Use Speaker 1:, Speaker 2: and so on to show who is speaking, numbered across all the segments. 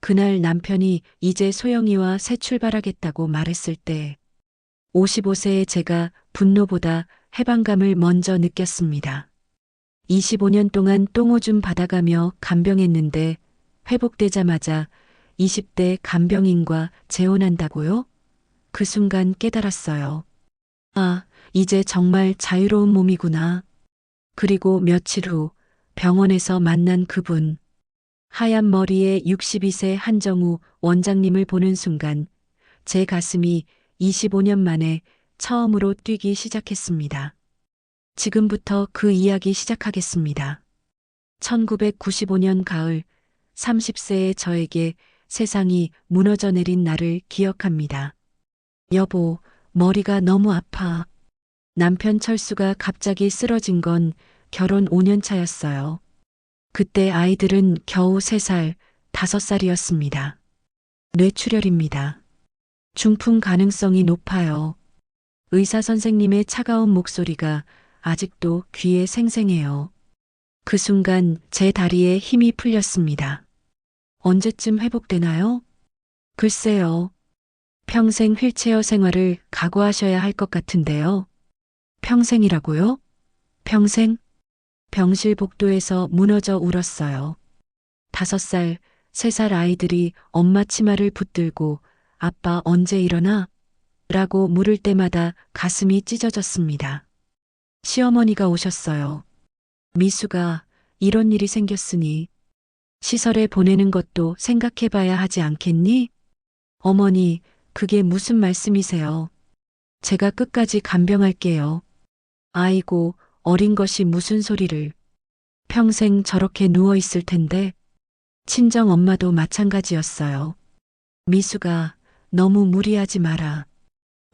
Speaker 1: 그날 남편이 이제 소영이와 새 출발하겠다고 말했을 때 55세의 제가 분노보다 해방감을 먼저 느꼈습니다. 25년 동안 똥오줌 받아가며 간병했는데 회복되자마자 20대 간병인과 재혼한다고요? 그 순간 깨달았어요. 아, 이제 정말 자유로운 몸이구나. 그리고 며칠 후 병원에서 만난 그분. 하얀 머리에 62세 한정우 원장님을 보는 순간 제 가슴이 25년 만에 처음으로 뛰기 시작했습니다. 지금부터 그 이야기 시작하겠습니다. 1995년 가을 30세의 저에게 세상이 무너져 내린 날을 기억합니다. 여보, 머리가 너무 아파. 남편 철수가 갑자기 쓰러진 건 결혼 5년 차였어요. 그때 아이들은 겨우 3살, 5살이었습니다. 뇌출혈입니다. 중풍 가능성이 높아요. 의사 선생님의 차가운 목소리가 아직도 귀에 생생해요. 그 순간 제 다리에 힘이 풀렸습니다. 언제쯤 회복되나요? 글쎄요. 평생 휠체어 생활을 각오하셔야 할 것 같은데요. 평생이라고요? 평생? 병실 복도에서 무너져 울었어요. 5살, 3살 아이들이 엄마 치마를 붙들고 아빠 언제 일어나? 라고 물을 때마다 가슴이 찢어졌습니다. 시어머니가 오셨어요. 미수가 이런 일이 생겼으니 시설에 보내는 것도 생각해봐야 하지 않겠니? 어머니, 그게 무슨 말씀이세요? 제가 끝까지 간병할게요. 아이고, 어린 것이 무슨 소리를. 평생 저렇게 누워 있을 텐데. 친정 엄마도 마찬가지였어요. 미수가 너무 무리하지 마라.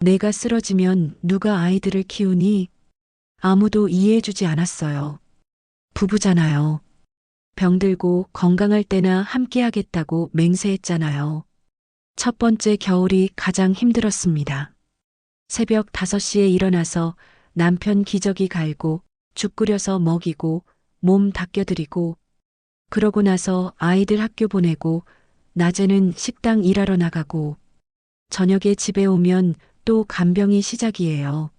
Speaker 1: 내가 쓰러지면 누가 아이들을 키우니? 아무도 이해해주지 않았어요. 부부잖아요. 병들고 건강할 때나 함께 하겠다고 맹세했잖아요. 첫 번째 겨울이 가장 힘들었습니다. 새벽 5시에 일어나서 남편 기저귀 갈고 죽 끓여서 먹이고 몸 닦여드리고 그러고 나서 아이들 학교 보내고 낮에는 식당 일하러 나가고 저녁에 집에 오면 또 간병이 시작이에요.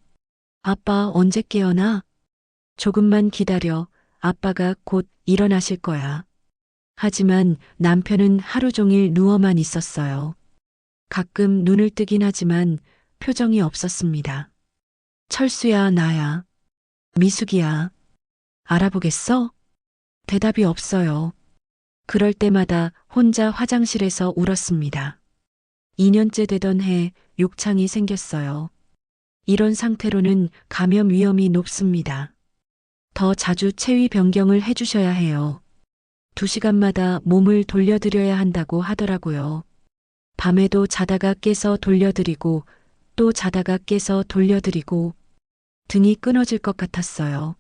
Speaker 1: 아빠 언제 깨어나? 조금만 기다려. 아빠가 곧 일어나실 거야. 하지만 남편은 하루 종일 누워만 있었어요. 가끔 눈을 뜨긴 하지만 표정이 없었습니다. 철수야, 나야. 미숙이야. 알아보겠어? 대답이 없어요. 그럴 때마다 혼자 화장실에서 울었습니다. 2년째 되던 해 욕창이 생겼어요. 이런 상태로는 감염 위험이 높습니다. 더 자주 체위 변경을 해주셔야 해요. 2시간마다 몸을 돌려드려야 한다고 하더라고요. 밤에도 자다가 깨서 돌려드리고 또 자다가 깨서 돌려드리고 등이 끊어질 것 같았어요.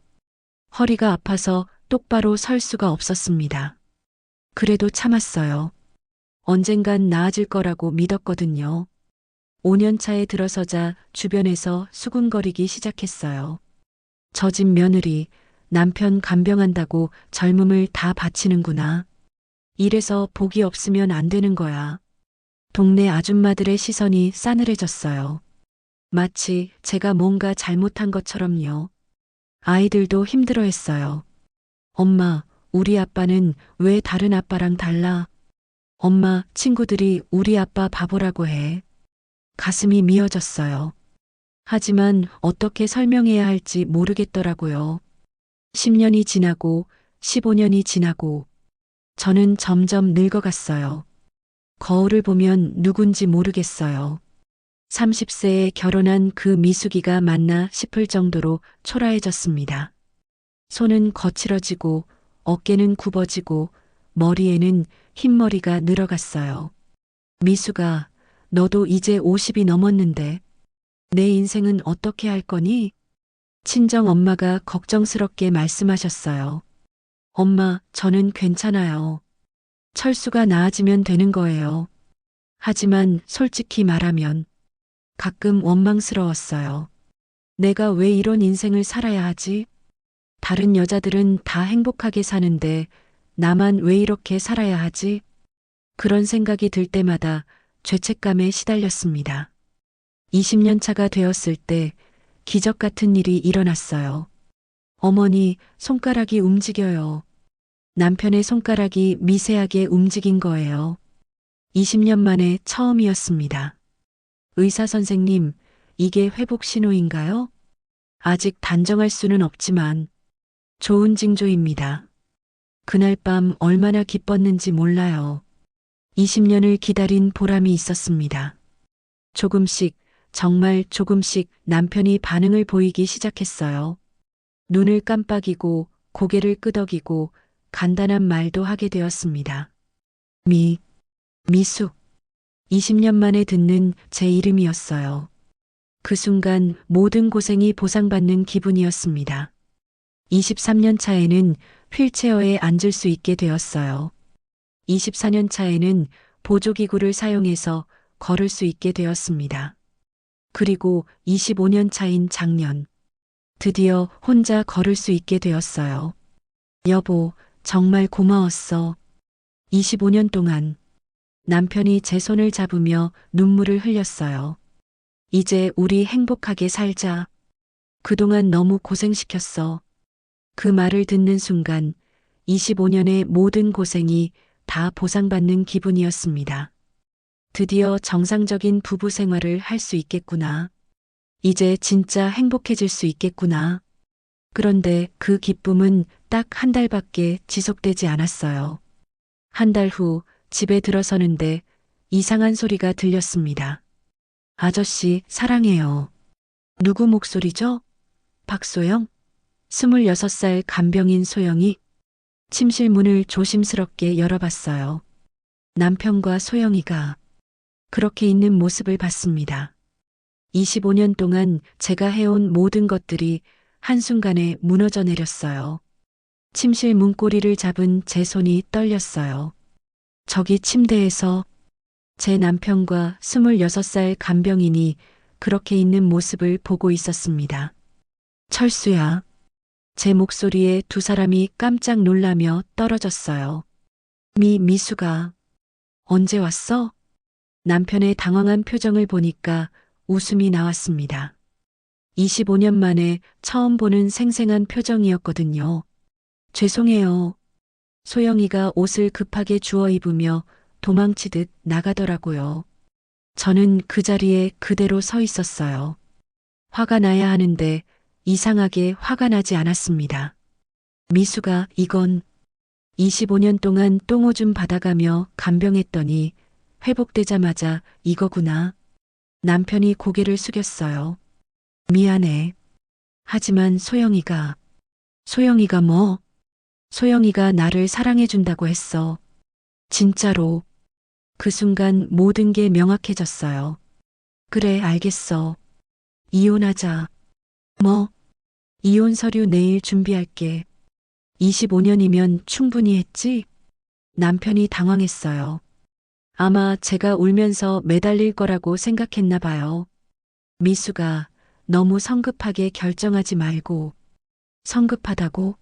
Speaker 1: 허리가 아파서 똑바로 설 수가 없었습니다. 그래도 참았어요. 언젠간 나아질 거라고 믿었거든요. 5년 차에 들어서자 주변에서 수군거리기 시작했어요. 저 집 며느리, 남편 간병한다고 젊음을 다 바치는구나. 이래서 복이 없으면 안 되는 거야. 동네 아줌마들의 시선이 싸늘해졌어요. 마치 제가 뭔가 잘못한 것처럼요. 아이들도 힘들어했어요. 엄마, 우리 아빠는 왜 다른 아빠랑 달라? 엄마, 친구들이 우리 아빠 바보라고 해. 가슴이 미어졌어요. 하지만 어떻게 설명해야 할지 모르겠더라고요. 10년이 지나고 15년이 지나고 저는 점점 늙어갔어요. 거울을 보면 누군지 모르겠어요. 30세에 결혼한 그 미숙이가 맞나 싶을 정도로 초라해졌습니다. 손은 거칠어지고 어깨는 굽어지고 머리에는 흰머리가 늘어갔어요. 미숙아, 너도 이제 50이 넘었는데 내 인생은 어떻게 할 거니? 친정 엄마가 걱정스럽게 말씀하셨어요. 엄마, 저는 괜찮아요. 철수가 나아지면 되는 거예요. 하지만 솔직히 말하면 가끔 원망스러웠어요. 내가 왜 이런 인생을 살아야 하지? 다른 여자들은 다 행복하게 사는데 나만 왜 이렇게 살아야 하지? 그런 생각이 들 때마다 죄책감에 시달렸습니다. 20년 차가 되었을 때 기적 같은 일이 일어났어요. 어머니, 손가락이 움직여요. 남편의 손가락이 미세하게 움직인 거예요. 20년 만에 처음이었습니다. 의사 선생님, 이게 회복 신호인가요? 아직 단정할 수는 없지만 좋은 징조입니다. 그날 밤 얼마나 기뻤는지 몰라요. 20년을 기다린 보람이 있었습니다. 조금씩, 정말 조금씩 남편이 반응을 보이기 시작했어요. 눈을 깜빡이고 고개를 끄덕이고 간단한 말도 하게 되었습니다. 미숙. 20년 만에 듣는 제 이름이었어요. 그 순간 모든 고생이 보상받는 기분이었습니다. 23년 차에는 휠체어에 앉을 수 있게 되었어요. 24년 차에는 보조기구를 사용해서 걸을 수 있게 되었습니다. 그리고 25년 차인 작년, 드디어 혼자 걸을 수 있게 되었어요. 여보, 정말 고마웠어. 25년 동안 남편이 제 손을 잡으며 눈물을 흘렸어요. 이제 우리 행복하게 살자. 그동안 너무 고생시켰어. 그 말을 듣는 순간 25년의 모든 고생이 다 보상받는 기분이었습니다. 드디어 정상적인 부부 생활을 할 수 있겠구나. 이제 진짜 행복해질 수 있겠구나. 그런데 그 기쁨은 딱 한 달밖에 지속되지 않았어요. 한 달 후 집에 들어서는데 이상한 소리가 들렸습니다. 아저씨, 사랑해요. 누구 목소리죠? 박소영? 26살 간병인 소영이 침실 문을 조심스럽게 열어봤어요. 남편과 소영이가 그렇게 있는 모습을 봤습니다. 25년 동안 제가 해온 모든 것들이 한순간에 무너져 내렸어요. 침실 문고리를 잡은 제 손이 떨렸어요. 저기 침대에서 제 남편과 26살 간병인이 그렇게 있는 모습을 보고 있었습니다. 철수야. 제 목소리에 두 사람이 깜짝 놀라며 떨어졌어요. 미수가 언제 왔어? 남편의 당황한 표정을 보니까 웃음이 나왔습니다. 25년 만에 처음 보는 생생한 표정이었거든요. 죄송해요. 소영이가 옷을 급하게 주워 입으며 도망치듯 나가더라고요. 저는 그 자리에 그대로 서 있었어요. 화가 나야 하는데 이상하게 화가 나지 않았습니다. 미수가 이건 25년 동안 똥오줌 받아가며 간병했더니 회복되자마자 이거구나. 남편이 고개를 숙였어요. 미안해. 하지만 소영이가 뭐? 소영이가 나를 사랑해준다고 했어. 진짜로. 그 순간 모든 게 명확해졌어요. 그래, 알겠어. 이혼하자. 뭐? 이혼 서류 내일 준비할게. 25년이면 충분히 했지? 남편이 당황했어요. 아마 제가 울면서 매달릴 거라고 생각했나 봐요. 미수가 너무 성급하게 결정하지 말고. 성급하다고?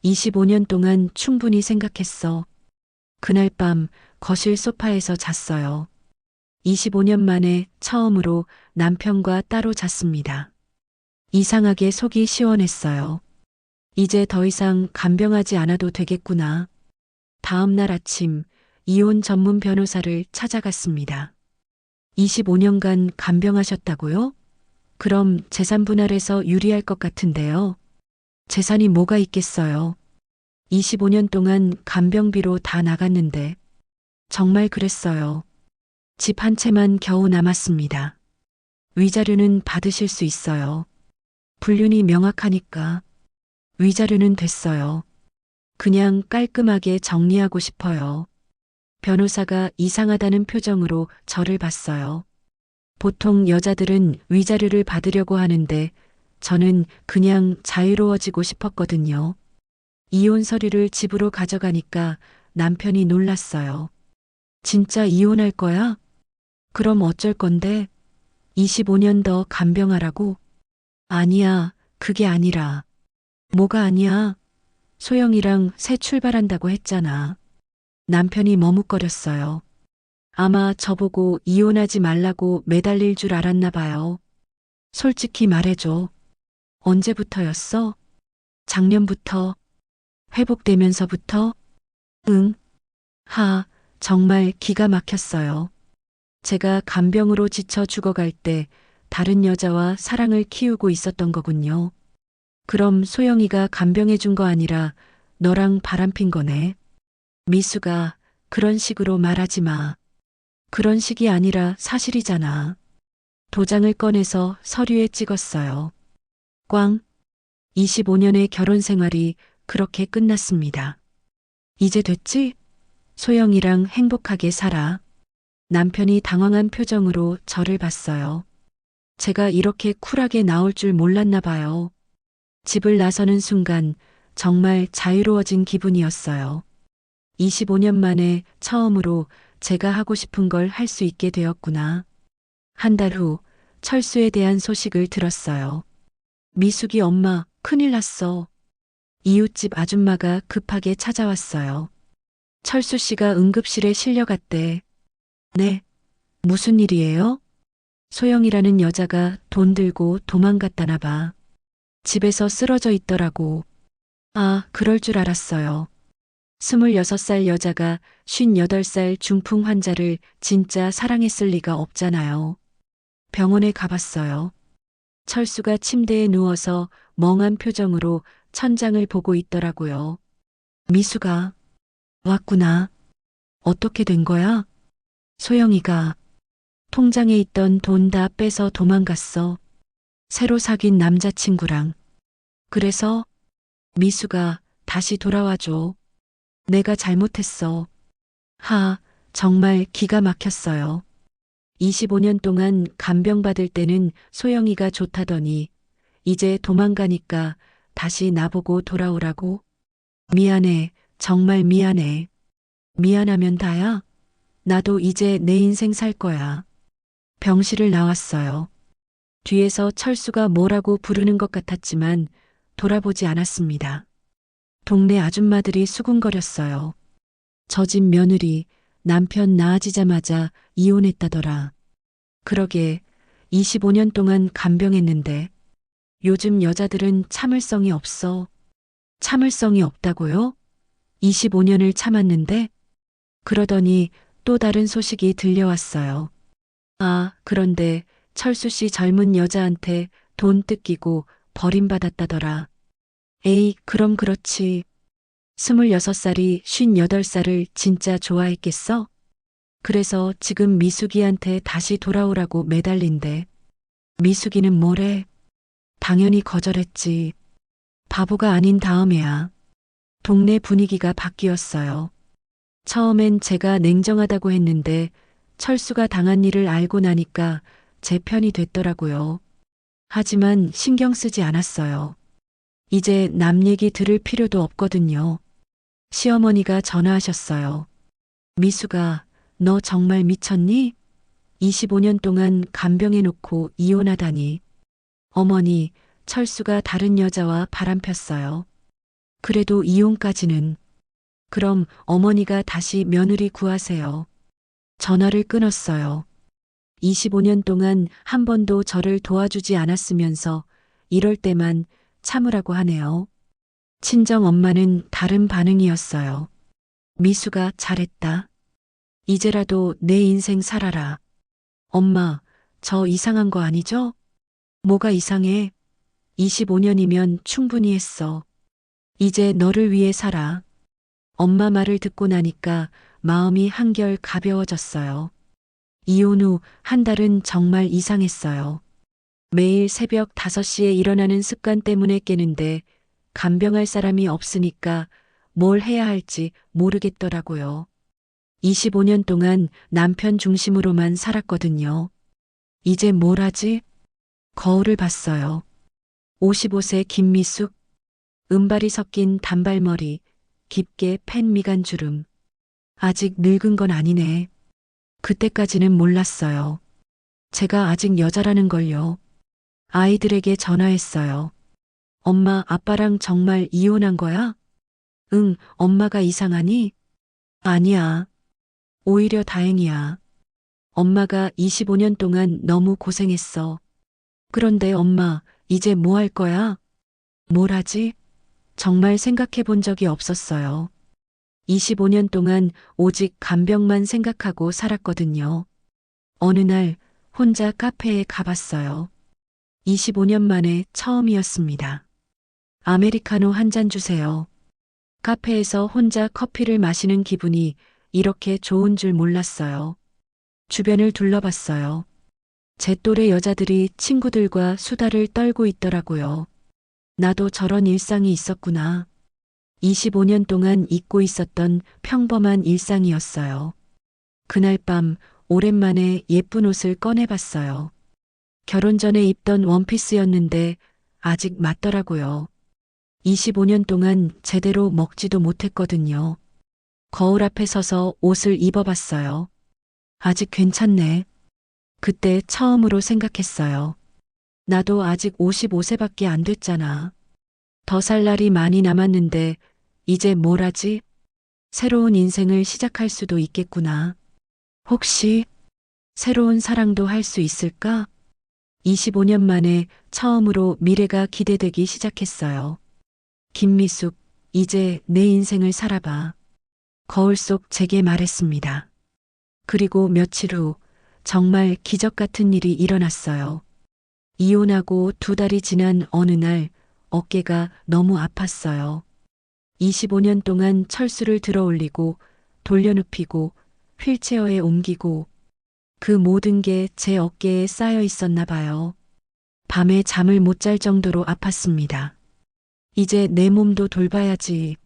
Speaker 1: 25년 동안 충분히 생각했어. 그날 밤 거실 소파에서 잤어요. 25년 만에 처음으로 남편과 따로 잤습니다. 이상하게 속이 시원했어요. 이제 더 이상 간병하지 않아도 되겠구나. 다음 날 아침 이혼 전문 변호사를 찾아갔습니다. 25년간 간병하셨다고요? 그럼 재산 분할에서 유리할 것 같은데요. 재산이 뭐가 있겠어요. 25년 동안 간병비로 다 나갔는데. 정말 그랬어요. 집 한 채만 겨우 남았습니다. 위자료는 받으실 수 있어요. 불륜이 명확하니까. 위자료는 됐어요. 그냥 깔끔하게 정리하고 싶어요. 변호사가 이상하다는 표정으로 저를 봤어요. 보통 여자들은 위자료를 받으려고 하는데 저는 그냥 자유로워지고 싶었거든요. 이혼 서류를 집으로 가져가니까 남편이 놀랐어요. 진짜 이혼할 거야? 그럼 어쩔 건데? 25년 더 간병하라고? 아니야, 그게 아니라. 뭐가 아니야? 소영이랑 새 출발한다고 했잖아. 남편이 머뭇거렸어요. 아마 저보고 이혼하지 말라고 매달릴 줄 알았나 봐요. 솔직히 말해줘. 언제부터였어? 작년부터? 회복되면서부터? 응. 정말 기가 막혔어요. 제가 간병으로 지쳐 죽어갈 때 다른 여자와 사랑을 키우고 있었던 거군요. 그럼 소영이가 간병해 준 거 아니라 너랑 바람핀 거네. 미수가 그런 식으로 말하지 마. 그런 식이 아니라 사실이잖아. 도장을 꺼내서 서류에 찍었어요. 꽝. 25년의 결혼 생활이 그렇게 끝났습니다. 이제 됐지? 소영이랑 행복하게 살아. 남편이 당황한 표정으로 저를 봤어요. 제가 이렇게 쿨하게 나올 줄 몰랐나 봐요. 집을 나서는 순간 정말 자유로워진 기분이었어요. 25년 만에 처음으로 제가 하고 싶은 걸 할 수 있게 되었구나. 한 달 후 철수에 대한 소식을 들었어요. 미숙이 엄마, 큰일 났어. 이웃집 아줌마가 급하게 찾아왔어요. 철수 씨가 응급실에 실려갔대. 네. 무슨 일이에요? 소영이라는 여자가 돈 들고 도망갔다나 봐. 집에서 쓰러져 있더라고. 아, 그럴 줄 알았어요. 26살 여자가 58살 중풍 환자를 진짜 사랑했을 리가 없잖아요. 병원에 가봤어요. 철수가 침대에 누워서 멍한 표정으로 천장을 보고 있더라고요. 미수가 왔구나. 어떻게 된 거야? 소영이가 통장에 있던 돈 다 빼서 도망갔어. 새로 사귄 남자친구랑. 그래서 미수가 다시 돌아와줘. 내가 잘못했어. 정말 기가 막혔어요. 25년 동안 간병받을 때는 소영이가 좋다더니 이제 도망가니까 다시 나보고 돌아오라고? 미안해. 정말 미안해. 미안하면 다야? 나도 이제 내 인생 살 거야. 병실을 나왔어요. 뒤에서 철수가 뭐라고 부르는 것 같았지만 돌아보지 않았습니다. 동네 아줌마들이 수군거렸어요. 저 집 며느리 남편 나아지자마자 이혼했다더라. 그러게 25년 동안 간병했는데 요즘 여자들은 참을성이 없어. 참을성이 없다고요? 25년을 참았는데? 그러더니 또 다른 소식이 들려왔어요. 그런데 철수 씨 젊은 여자한테 돈 뜯기고 버림받았다더라. 에이, 그럼 그렇지. 26살이 58살을 진짜 좋아했겠어? 그래서 지금 미숙이한테 다시 돌아오라고 매달린대. 미숙이는 뭐래? 당연히 거절했지. 바보가 아닌 다음에야. 동네 분위기가 바뀌었어요. 처음엔 제가 냉정하다고 했는데 철수가 당한 일을 알고 나니까 제 편이 됐더라고요. 하지만 신경 쓰지 않았어요. 이제 남 얘기 들을 필요도 없거든요. 시어머니가 전화하셨어요. 미수가, 너 정말 미쳤니? 25년 동안 간병해놓고 이혼하다니. 어머니, 철수가 다른 여자와 바람폈어요. 그래도 이혼까지는. 그럼 어머니가 다시 며느리 구하세요. 전화를 끊었어요. 25년 동안 한 번도 저를 도와주지 않았으면서 이럴 때만 참으라고 하네요. 친정 엄마는 다른 반응이었어요. 미수가 잘했다. 이제라도 내 인생 살아라. 엄마, 저 이상한 거 아니죠? 뭐가 이상해? 25년이면 충분히 했어. 이제 너를 위해 살아. 엄마 말을 듣고 나니까 마음이 한결 가벼워졌어요. 이혼 후 한 달은 정말 이상했어요. 매일 새벽 5시에 일어나는 습관 때문에 깨는데 간병할 사람이 없으니까 뭘 해야 할지 모르겠더라고요. 25년 동안 남편 중심으로만 살았거든요. 이제 뭘 하지? 거울을 봤어요. 55세 김미숙, 은발이 섞인 단발머리, 깊게 팬 미간 주름. 아직 늙은 건 아니네. 그때까지는 몰랐어요. 제가 아직 여자라는 걸요. 아이들에게 전화했어요. 엄마, 아빠랑 정말 이혼한 거야? 응, 엄마가 이상하니? 아니야. 오히려 다행이야. 엄마가 25년 동안 너무 고생했어. 그런데 엄마, 이제 뭐 할 거야? 뭘 하지? 정말 생각해 본 적이 없었어요. 25년 동안 오직 간병만 생각하고 살았거든요. 어느 날 혼자 카페에 가봤어요. 25년 만에 처음이었습니다. 아메리카노 한 잔 주세요. 카페에서 혼자 커피를 마시는 기분이 이렇게 좋은 줄 몰랐어요. 주변을 둘러봤어요. 제 또래 여자들이 친구들과 수다를 떨고 있더라고요. 나도 저런 일상이 있었구나. 25년 동안 잊고 있었던 평범한 일상이었어요. 그날 밤 오랜만에 예쁜 옷을 꺼내봤어요. 결혼 전에 입던 원피스였는데 아직 맞더라고요. 25년 동안 제대로 먹지도 못했거든요. 거울 앞에 서서 옷을 입어봤어요. 아직 괜찮네. 그때 처음으로 생각했어요. 나도 아직 55세밖에 안 됐잖아. 더 살 날이 많이 남았는데 이제 뭘 하지? 새로운 인생을 시작할 수도 있겠구나. 혹시 새로운 사랑도 할 수 있을까? 25년 만에 처음으로 미래가 기대되기 시작했어요. 김미숙, 이제 내 인생을 살아봐. 거울 속 제게 말했습니다. 그리고 며칠 후 정말 기적 같은 일이 일어났어요. 이혼하고 2달이 지난 어느 날 어깨가 너무 아팠어요. 25년 동안 철수를 들어 올리고 돌려눕히고 휠체어에 옮기고 그 모든 게 제 어깨에 쌓여 있었나 봐요. 밤에 잠을 못 잘 정도로 아팠습니다. 이제 내 몸도 돌봐야지.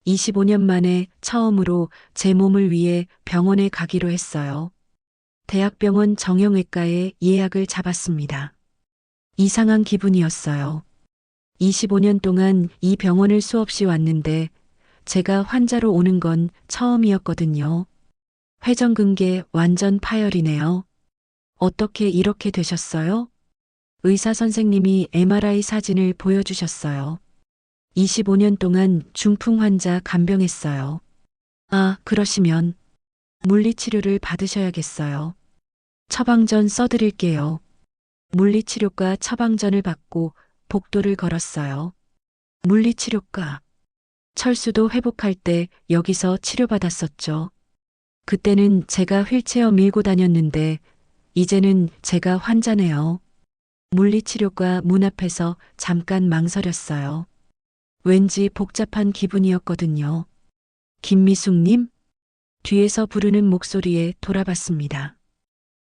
Speaker 1: 25년 만에 처음으로 제 몸을 위해 병원에 가기로 했어요. 대학병원 정형외과에 예약을 잡았습니다. 이상한 기분이었어요. 25년 동안 이 병원을 수없이 왔는데 제가 환자로 오는 건 처음이었거든요. 회전근개 완전 파열이네요. 어떻게 이렇게 되셨어요? 의사 선생님이 MRI 사진을 보여주셨어요. 25년 동안 중풍 환자 간병했어요. 아, 그러시면 물리치료를 받으셔야겠어요. 처방전 써드릴게요. 물리치료과 처방전을 받고 복도를 걸었어요. 물리치료과. 철수도 회복할 때 여기서 치료받았었죠. 그때는 제가 휠체어 밀고 다녔는데 이제는 제가 환자네요. 물리치료과 문 앞에서 잠깐 망설였어요. 왠지 복잡한 기분이었거든요. 김미숙님? 뒤에서 부르는 목소리에 돌아봤습니다.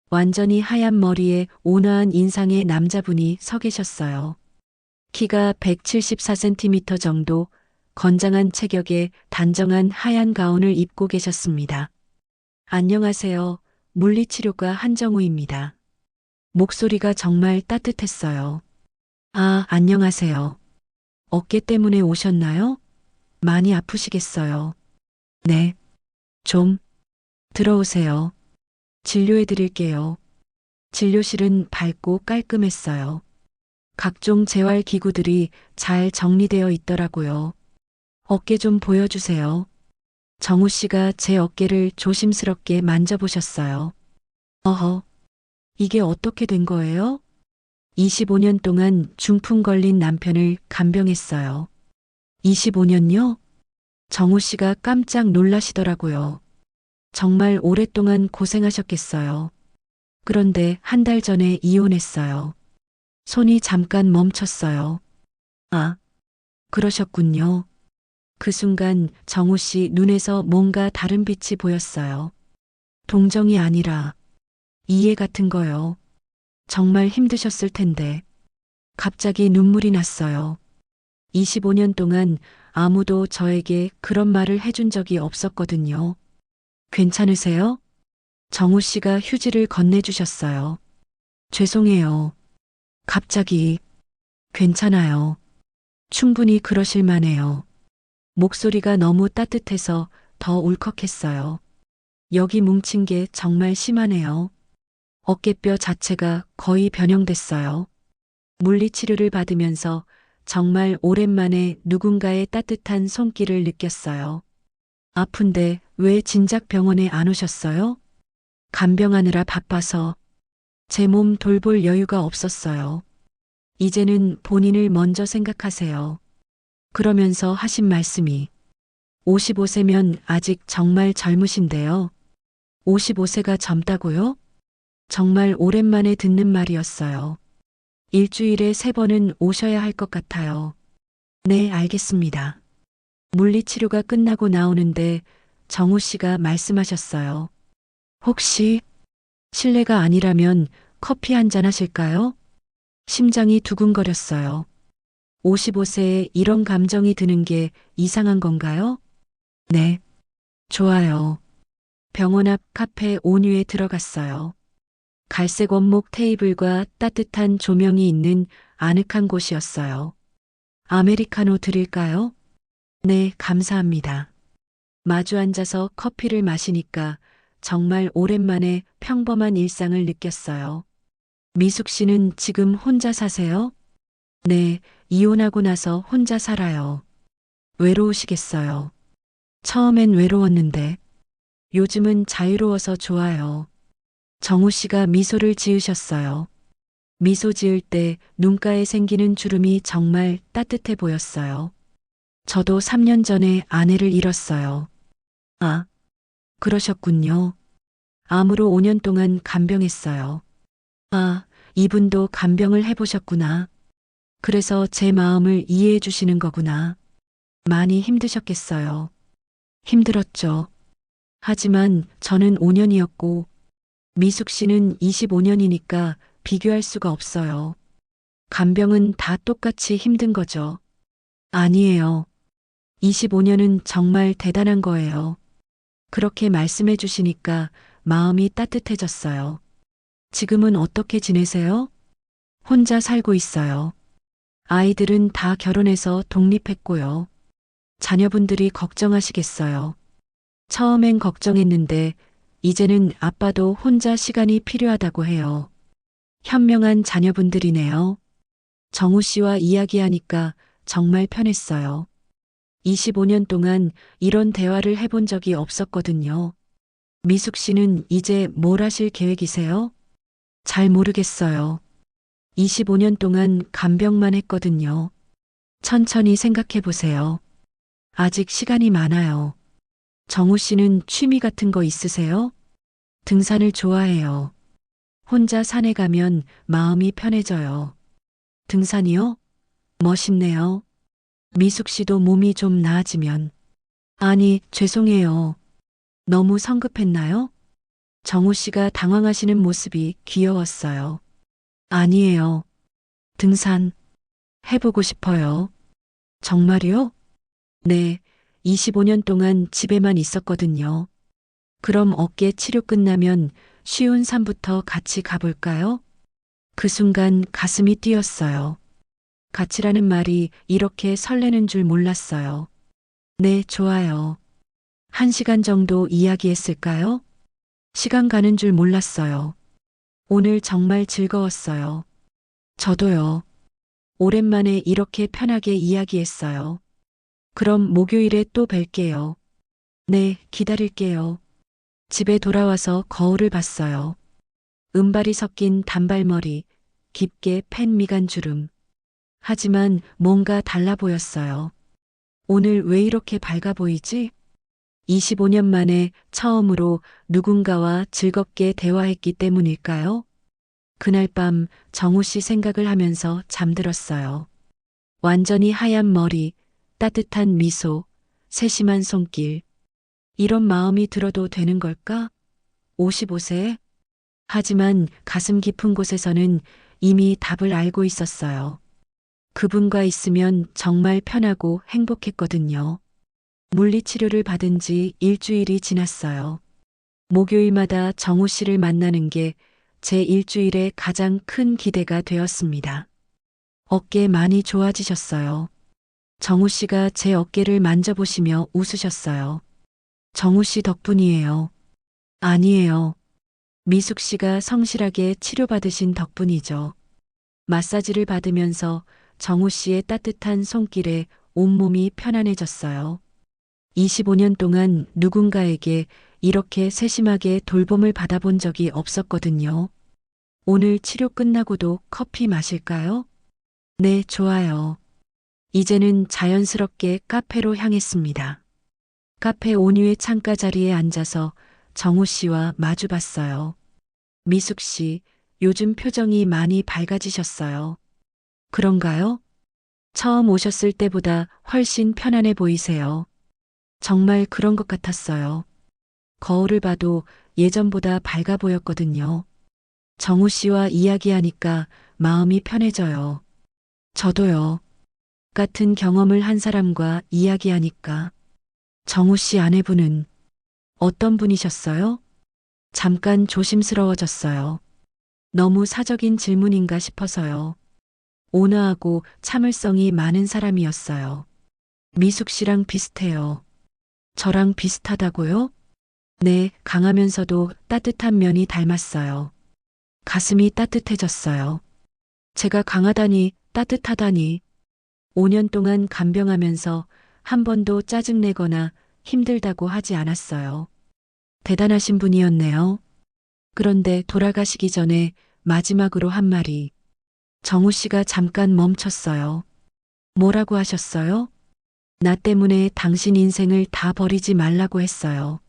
Speaker 1: 완전히 하얀 머리에 온화한 인상의 남자분이 서 계셨어요. 키가 174cm 정도, 건장한 체격에 단정한 하얀 가운을 입고 계셨습니다. 안녕하세요. 물리치료과 한정우입니다. 목소리가 정말 따뜻했어요. 아, 안녕하세요. 어깨 때문에 오셨나요? 많이 아프시겠어요. 네. 좀 들어오세요. 진료해 드릴게요. 진료실은 밝고 깔끔했어요. 각종 재활 기구들이 잘 정리되어 있더라고요. 어깨 좀 보여주세요. 정우 씨가 제 어깨를 조심스럽게 만져보셨어요. 어허, 이게 어떻게 된 거예요? 25년 동안 중풍 걸린 남편을 간병했어요. 25년요? 정우 씨가 깜짝 놀라시더라고요. 정말 오랫동안 고생하셨겠어요. 그런데 한 달 전에 이혼했어요. 손이 잠깐 멈췄어요. 아, 그러셨군요. 그 순간 정우 씨 눈에서 뭔가 다른 빛이 보였어요. 동정이 아니라 이해 같은 거요. 정말 힘드셨을 텐데. 갑자기 눈물이 났어요. 25년 동안 아무도 저에게 그런 말을 해준 적이 없었거든요. 괜찮으세요? 정우 씨가 휴지를 건네주셨어요. 죄송해요. 갑자기. 괜찮아요. 충분히 그러실 만해요. 목소리가 너무 따뜻해서 더 울컥했어요. 여기 뭉친 게 정말 심하네요. 어깨뼈 자체가 거의 변형됐어요. 물리치료를 받으면서 정말 오랜만에 누군가의 따뜻한 손길을 느꼈어요. 아픈데 왜 진작 병원에 안 오셨어요? 간병하느라 바빠서 제 몸 돌볼 여유가 없었어요. 이제는 본인을 먼저 생각하세요. 그러면서 하신 말씀이 55세면 아직 정말 젊으신데요. 55세가 젊다고요? 정말 오랜만에 듣는 말이었어요. 일주일에 3번은 오셔야 할 것 같아요. 네, 알겠습니다. 물리치료가 끝나고 나오는데 정우 씨가 말씀하셨어요. 혹시 실례가 아니라면 커피 한 잔 하실까요? 심장이 두근거렸어요. 55세에 이런 감정이 드는 게 이상한 건가요? 네, 좋아요. 병원 앞 카페 온유에 들어갔어요. 갈색 원목 테이블과 따뜻한 조명이 있는 아늑한 곳이었어요. 아메리카노 드릴까요? 네, 감사합니다. 마주 앉아서 커피를 마시니까 정말 오랜만에 평범한 일상을 느꼈어요. 미숙 씨는 지금 혼자 사세요? 네, 이혼하고 나서 혼자 살아요. 외로우시겠어요. 처음엔 외로웠는데 요즘은 자유로워서 좋아요. 정우 씨가 미소를 지으셨어요. 미소 지을 때 눈가에 생기는 주름이 정말 따뜻해 보였어요. 저도 3년 전에 아내를 잃었어요. 아, 그러셨군요. 암으로 5년 동안 간병했어요. 아, 이분도 간병을 해보셨구나. 그래서 제 마음을 이해해 주시는 거구나. 많이 힘드셨겠어요. 힘들었죠. 하지만 저는 5년이었고 미숙 씨는 25년이니까 비교할 수가 없어요. 간병은 다 똑같이 힘든 거죠. 아니에요. 25년은 정말 대단한 거예요. 그렇게 말씀해 주시니까 마음이 따뜻해졌어요. 지금은 어떻게 지내세요? 혼자 살고 있어요. 아이들은 다 결혼해서 독립했고요. 자녀분들이 걱정하시겠어요. 처음엔 걱정했는데 이제는 아빠도 혼자 시간이 필요하다고 해요. 현명한 자녀분들이네요. 정우 씨와 이야기하니까 정말 편했어요. 25년 동안 이런 대화를 해본 적이 없었거든요. 미숙 씨는 이제 뭘 하실 계획이세요? 잘 모르겠어요. 25년 동안 간병만 했거든요. 천천히 생각해 보세요. 아직 시간이 많아요. 정우 씨는 취미 같은 거 있으세요? 등산을 좋아해요. 혼자 산에 가면 마음이 편해져요. 등산이요? 멋있네요. 미숙 씨도 몸이 좀 나아지면. 아니, 죄송해요. 너무 성급했나요? 정우 씨가 당황하시는 모습이 귀여웠어요. 아니에요. 등산 해보고 싶어요. 정말요? 네, 25년 동안 집에만 있었거든요. 그럼 어깨 치료 끝나면 쉬운 산부터 같이 가볼까요? 그 순간 가슴이 뛰었어요. 같이라는 말이 이렇게 설레는 줄 몰랐어요. 네, 좋아요. 1시간 정도 이야기했을까요? 시간 가는 줄 몰랐어요. 오늘 정말 즐거웠어요. 저도요. 오랜만에 이렇게 편하게 이야기했어요. 그럼 목요일에 또 뵐게요. 네, 기다릴게요. 집에 돌아와서 거울을 봤어요. 은발이 섞인 단발머리, 깊게 팬 미간 주름. 하지만 뭔가 달라 보였어요. 오늘 왜 이렇게 밝아 보이지? 25년 만에 처음으로 누군가와 즐겁게 대화했기 때문일까요? 그날 밤 정우 씨 생각을 하면서 잠들었어요. 완전히 하얀 머리, 따뜻한 미소, 세심한 손길. 이런 마음이 들어도 되는 걸까? 55세? 하지만 가슴 깊은 곳에서는 이미 답을 알고 있었어요. 그분과 있으면 정말 편하고 행복했거든요. 물리치료를 받은 지 일주일이 지났어요. 목요일마다 정우 씨를 만나는 게 제 일주일의 가장 큰 기대가 되었습니다. 어깨 많이 좋아지셨어요. 정우 씨가 제 어깨를 만져보시며 웃으셨어요. 정우 씨 덕분이에요. 아니에요. 미숙 씨가 성실하게 치료받으신 덕분이죠. 마사지를 받으면서 정우 씨의 따뜻한 손길에 온몸이 편안해졌어요. 25년 동안 누군가에게 이렇게 세심하게 돌봄을 받아본 적이 없었거든요. 오늘 치료 끝나고도 커피 마실까요? 네, 좋아요. 이제는 자연스럽게 카페로 향했습니다. 카페 온유의 창가 자리에 앉아서 정우 씨와 마주 봤어요. 미숙 씨, 요즘 표정이 많이 밝아지셨어요. 그런가요? 처음 오셨을 때보다 훨씬 편안해 보이세요. 정말 그런 것 같았어요. 거울을 봐도 예전보다 밝아 보였거든요. 정우 씨와 이야기하니까 마음이 편해져요. 저도요. 같은 경험을 한 사람과 이야기하니까. 정우 씨 아내분은 어떤 분이셨어요? 잠깐 조심스러워졌어요. 너무 사적인 질문인가 싶어서요. 온화하고 참을성이 많은 사람이었어요. 미숙 씨랑 비슷해요. 저랑 비슷하다고요? 네, 강하면서도 따뜻한 면이 닮았어요. 가슴이 따뜻해졌어요. 제가 강하다니, 따뜻하다니. 5년 동안 간병하면서 한 번도 짜증내거나 힘들다고 하지 않았어요. 대단하신 분이었네요. 그런데 돌아가시기 전에 마지막으로 한 말이 정우 씨가 잠깐 멈췄어요. 뭐라고 하셨어요? 나 때문에 당신 인생을 다 버리지 말라고 했어요.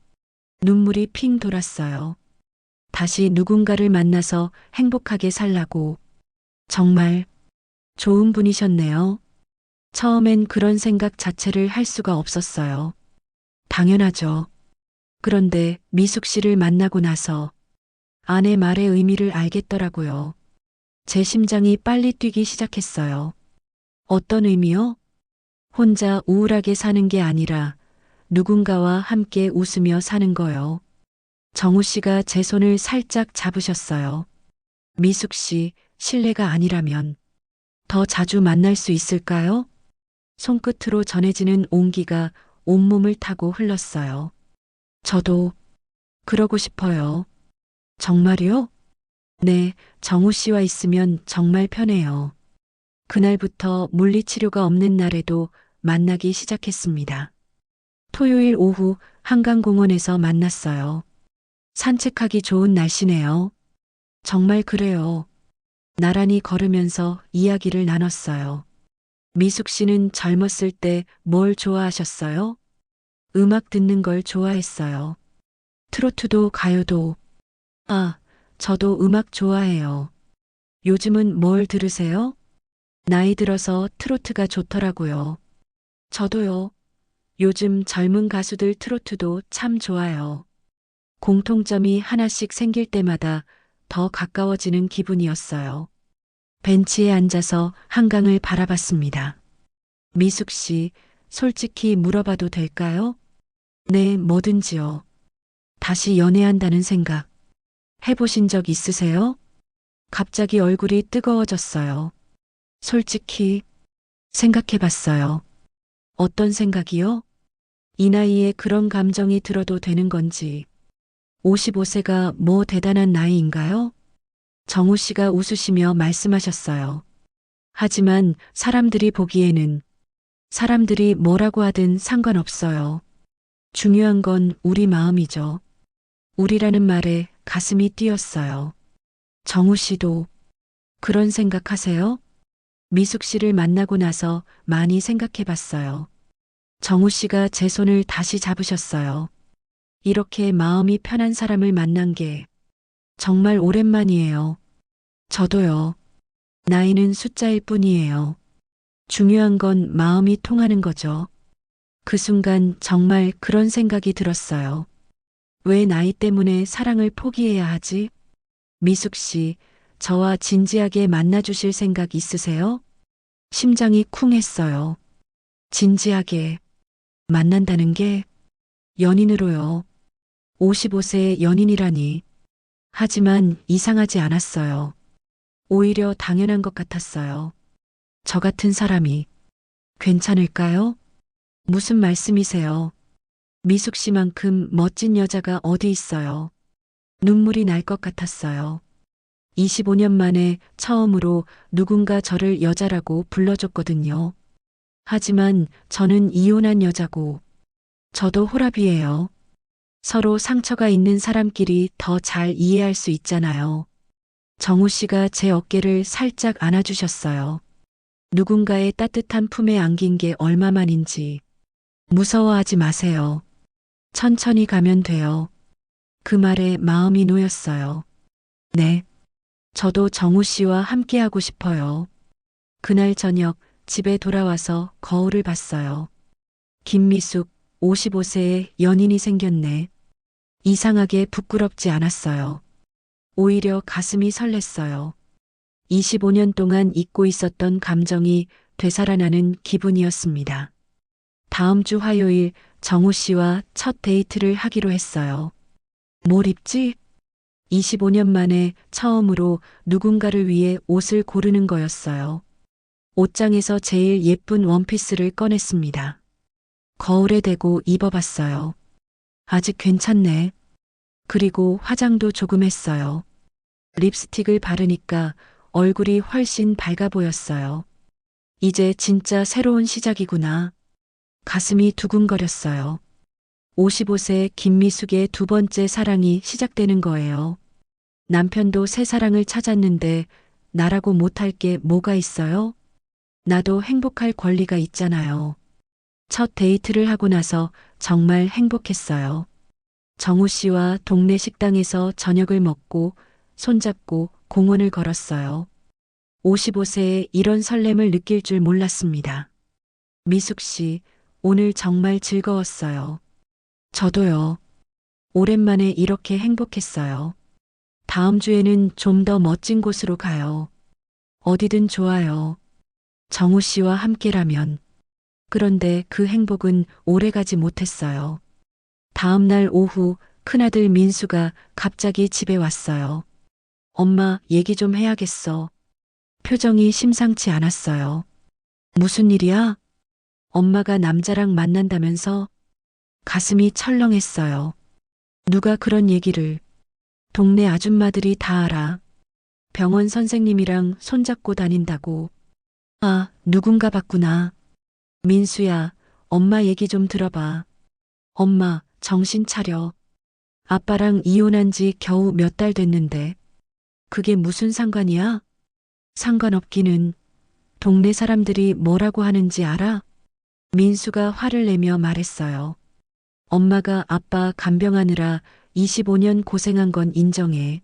Speaker 1: 눈물이 핑 돌았어요. 다시 누군가를 만나서 행복하게 살라고. 정말 좋은 분이셨네요. 처음엔 그런 생각 자체를 할 수가 없었어요. 당연하죠. 그런데 미숙 씨를 만나고 나서 아내 말의 의미를 알겠더라고요. 제 심장이 빨리 뛰기 시작했어요. 어떤 의미요? 혼자 우울하게 사는 게 아니라 누군가와 함께 웃으며 사는 거요. 정우 씨가 제 손을 살짝 잡으셨어요. 미숙 씨, 실례가 아니라면 더 자주 만날 수 있을까요? 손끝으로 전해지는 온기가 온몸을 타고 흘렀어요. 저도 그러고 싶어요. 정말요? 네, 정우 씨와 있으면 정말 편해요. 그날부터 물리치료가 없는 날에도 만나기 시작했습니다. 토요일 오후 한강공원에서 만났어요. 산책하기 좋은 날씨네요. 정말 그래요. 나란히 걸으면서 이야기를 나눴어요. 미숙 씨는 젊었을 때 뭘 좋아하셨어요? 음악 듣는 걸 좋아했어요. 트로트도 가요도. 아, 저도 음악 좋아해요. 요즘은 뭘 들으세요? 나이 들어서 트로트가 좋더라고요. 저도요. 요즘 젊은 가수들 트로트도 참 좋아요. 공통점이 하나씩 생길 때마다 더 가까워지는 기분이었어요. 벤치에 앉아서 한강을 바라봤습니다. 미숙 씨, 솔직히 물어봐도 될까요? 네, 뭐든지요. 다시 연애한다는 생각 해보신 적 있으세요? 갑자기 얼굴이 뜨거워졌어요. 솔직히 생각해봤어요. 어떤 생각이요? 이 나이에 그런 감정이 들어도 되는 건지. 55세가 뭐 대단한 나이인가요? 정우 씨가 웃으시며 말씀하셨어요. 하지만 사람들이 보기에는 사람들이 뭐라고 하든 상관없어요. 중요한 건 우리 마음이죠. 우리라는 말에 가슴이 뛰었어요. 정우 씨도 그런 생각하세요? 미숙 씨를 만나고 나서 많이 생각해 봤어요. 정우 씨가 제 손을 다시 잡으셨어요. 이렇게 마음이 편한 사람을 만난 게 정말 오랜만이에요. 저도요. 나이는 숫자일 뿐이에요. 중요한 건 마음이 통하는 거죠. 그 순간 정말 그런 생각이 들었어요. 왜 나이 때문에 사랑을 포기해야 하지? 미숙 씨, 저와 진지하게 만나주실 생각 있으세요? 심장이 쿵 했어요. 진지하게 만난다는 게 연인으로요. 55세의 연인이라니. 하지만 이상하지 않았어요. 오히려 당연한 것 같았어요. 저 같은 사람이 괜찮을까요? 무슨 말씀이세요? 미숙 씨만큼 멋진 여자가 어디 있어요? 눈물이 날 것 같았어요. 25년 만에 처음으로 누군가 저를 여자라고 불러줬거든요. 하지만 저는 이혼한 여자고, 저도 호랍이에요. 서로 상처가 있는 사람끼리 더 잘 이해할 수 있잖아요. 정우 씨가 제 어깨를 살짝 안아주셨어요. 누군가의 따뜻한 품에 안긴 게 얼마만인지. 무서워하지 마세요. 천천히 가면 돼요. 그 말에 마음이 놓였어요. 네. 저도 정우 씨와 함께하고 싶어요. 그날 저녁 집에 돌아와서 거울을 봤어요. 김미숙, 55세의 연인이 생겼네. 이상하게 부끄럽지 않았어요. 오히려 가슴이 설렜어요. 25년 동안 잊고 있었던 감정이 되살아나는 기분이었습니다. 다음 주 화요일 정우 씨와 첫 데이트를 하기로 했어요. 뭘 입지? 25년 만에 처음으로 누군가를 위해 옷을 고르는 거였어요. 옷장에서 제일 예쁜 원피스를 꺼냈습니다. 거울에 대고 입어봤어요. 아직 괜찮네. 그리고 화장도 조금 했어요. 립스틱을 바르니까 얼굴이 훨씬 밝아 보였어요. 이제 진짜 새로운 시작이구나. 가슴이 두근거렸어요. 55세 김미숙의 두 번째 사랑이 시작되는 거예요. 남편도 새 사랑을 찾았는데 나라고 못할 게 뭐가 있어요? 나도 행복할 권리가 있잖아요. 첫 데이트를 하고 나서 정말 행복했어요. 정우 씨와 동네 식당에서 저녁을 먹고 손잡고 공원을 걸었어요. 55세에 이런 설렘을 느낄 줄 몰랐습니다. 미숙 씨, 오늘 정말 즐거웠어요. 저도요. 오랜만에 이렇게 행복했어요. 다음 주에는 좀 더 멋진 곳으로 가요. 어디든 좋아요. 정우 씨와 함께라면. 그런데 그 행복은 오래가지 못했어요. 다음 날 오후 큰아들 민수가 갑자기 집에 왔어요. 엄마, 얘기 좀 해야겠어. 표정이 심상치 않았어요. 무슨 일이야? 엄마가 남자랑 만난다면서? 가슴이 철렁했어요. 누가 그런 얘기를. 동네 아줌마들이 다 알아. 병원 선생님이랑 손잡고 다닌다고. 아, 누군가 봤구나. 민수야, 엄마 얘기 좀 들어봐. 엄마, 정신 차려. 아빠랑 이혼한 지 겨우 몇 달 됐는데. 그게 무슨 상관이야? 상관없기는. 동네 사람들이 뭐라고 하는지 알아? 민수가 화를 내며 말했어요. 엄마가 아빠 간병하느라 25년 고생한 건 인정해.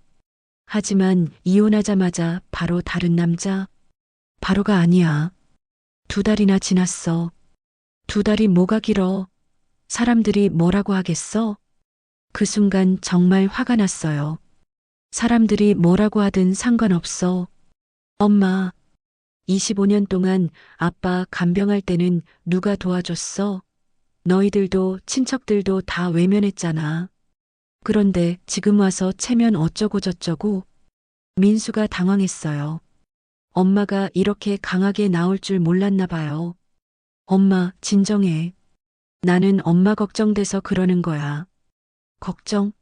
Speaker 1: 하지만 이혼하자마자 바로 다른 남자? 바로가 아니야. 2달이나 지났어. 2달이 뭐가 길어? 사람들이 뭐라고 하겠어? 그 순간 정말 화가 났어요. 사람들이 뭐라고 하든 상관없어. 엄마, 25년 동안 아빠 간병할 때는 누가 도와줬어? 너희들도 친척들도 다 외면했잖아. 그런데 지금 와서 체면 어쩌고 저쩌고. 민수가 당황했어요. 엄마가 이렇게 강하게 나올 줄 몰랐나 봐요. 엄마, 진정해. 나는 엄마 걱정돼서 그러는 거야. 걱정?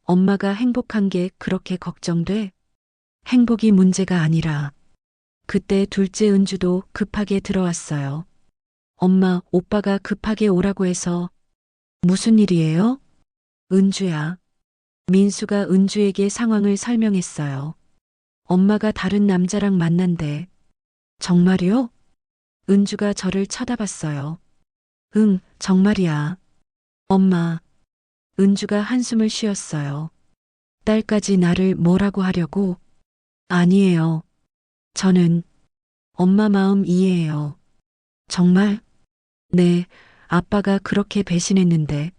Speaker 1: 엄마가 행복한 게 그렇게 걱정돼? 행복이 문제가 아니라. 그때 둘째 은주도 급하게 들어왔어요. 엄마, 오빠가 급하게 오라고 해서. 무슨 일이에요? 은주야. 민수가 은주에게 상황을 설명했어요. 엄마가 다른 남자랑 만난대. 정말이요? 은주가 저를 쳐다봤어요. 응, 정말이야. 엄마. 은주가 한숨을 쉬었어요. 딸까지 나를 뭐라고 하려고? 아니에요. 저는 엄마 마음 이해해요. 정말? 네, 아빠가 그렇게 배신했는데.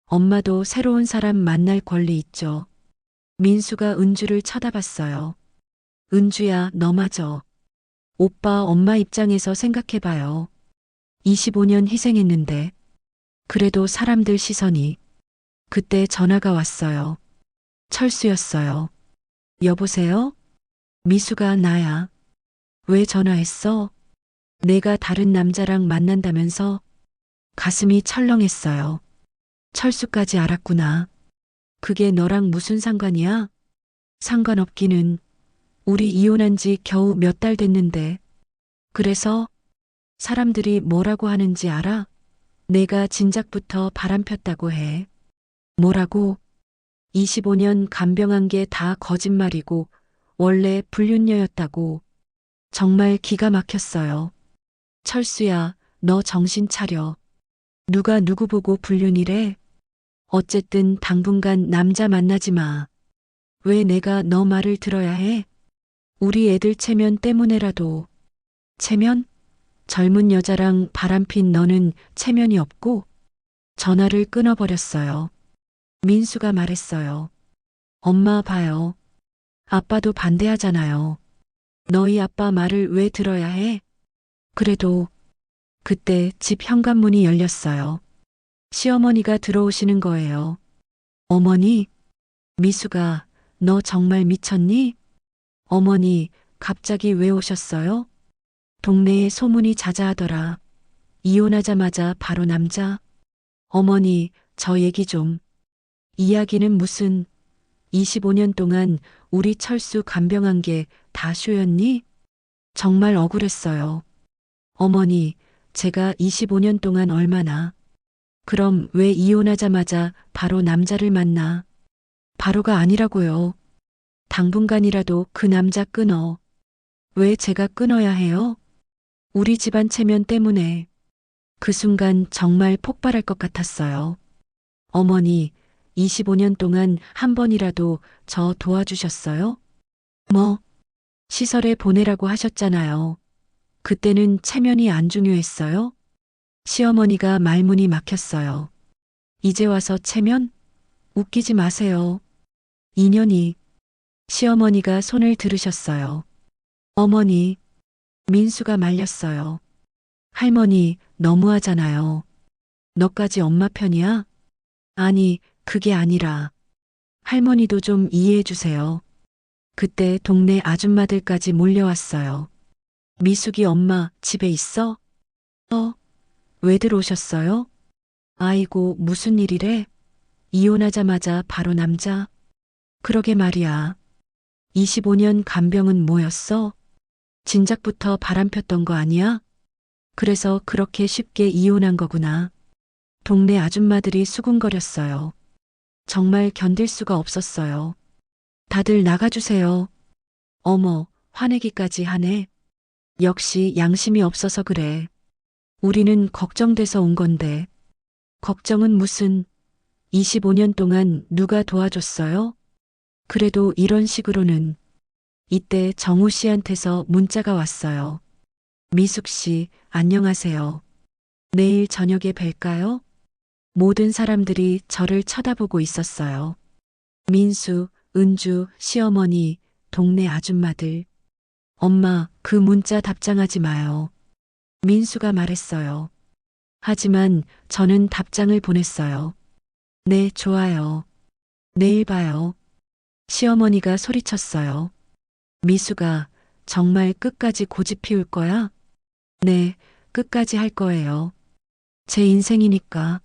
Speaker 1: 엄마도 새로운 사람 만날 권리 있죠. 민수가 은주를 쳐다봤어요. 은주야, 너마저. 오빠 엄마 입장에서 생각해봐요. 25년 희생했는데. 그래도 사람들 시선이. 그때 전화가 왔어요. 철수였어요. 여보세요? 미수가 나야. 왜 전화했어? 내가 다른 남자랑 만난다면서? 가슴이 철렁했어요. 철수까지 알았구나. 그게 너랑 무슨 상관이야? 상관없기는. 우리 이혼한 지 겨우 몇 달 됐는데. 그래서 사람들이 뭐라고 하는지 알아? 내가 진작부터 바람 폈다고 해. 뭐라고? 25년 간병한 게 다 거짓말이고 원래 불륜녀였다고. 정말 기가 막혔어요. 철수야, 너 정신 차려. 누가 누구 보고 불륜이래? 어쨌든 당분간 남자 만나지 마. 왜 내가 너 말을 들어야 해? 우리 애들 체면 때문에라도. 체면? 젊은 여자랑 바람핀 너는 체면이 없고 전화를 끊어버렸어요. 민수가 말했어요. 엄마 봐요. 아빠도 반대하잖아요. 너희 아빠 말을 왜 들어야 해? 그래도 그때 집 현관문이 열렸어요. 시어머니가 들어오시는 거예요. 어머니, 미수가 너 정말 미쳤니? 어머니, 갑자기 왜 오셨어요? 동네에 소문이 자자하더라. 이혼하자마자 바로 남자. 어머니, 저 얘기 좀. 이야기는 무슨 25년 동안 우리 철수 간병한 게 다 쇼였니? 정말 억울했어요. 어머니, 제가 25년 동안 얼마나. 그럼 왜 이혼하자마자 바로 남자를 만나? 바로가 아니라고요. 당분간이라도 그 남자 끊어. 왜 제가 끊어야 해요? 우리 집안 체면 때문에. 그 순간 정말 폭발할 것 같았어요. 어머니, 25년 동안 한 번이라도 저 도와주셨어요? 뭐, 시설에 보내라고 하셨잖아요. 그때는 체면이 안 중요했어요? 시어머니가 말문이 막혔어요. 이제 와서 체면? 웃기지 마세요. 인연이. 시어머니가 손을 들으셨어요. 어머니, 민수가 말렸어요. 할머니, 너무하잖아요. 너까지 엄마 편이야? 아니, 그게 아니라. 할머니도 좀 이해해 주세요. 그때 동네 아줌마들까지 몰려왔어요. 미숙이 엄마 집에 있어? 왜들 오셨어요? 아이고, 무슨 일이래? 이혼하자마자 바로 남자? 그러게 말이야. 25년 간병은 뭐였어? 진작부터 바람폈던 거 아니야? 그래서 그렇게 쉽게 이혼한 거구나. 동네 아줌마들이 수군거렸어요. 정말 견딜 수가 없었어요. 다들 나가주세요. 어머, 화내기까지 하네. 역시 양심이 없어서 그래. 우리는 걱정돼서 온 건데. 걱정은 무슨 25년 동안 누가 도와줬어요? 그래도 이런 식으로는. 이때 정우 씨한테서 문자가 왔어요. 미숙 씨, 안녕하세요. 내일 저녁에 뵐까요? 모든 사람들이 저를 쳐다보고 있었어요. 민수, 은주, 시어머니, 동네 아줌마들. 엄마, 그 문자 답장하지 마요. 민수가 말했어요. 하지만 저는 답장을 보냈어요. 네, 좋아요. 내일 봐요. 시어머니가 소리쳤어요. 미수가 정말 끝까지 고집 피울 거야? 네, 끝까지 할 거예요. 제 인생이니까.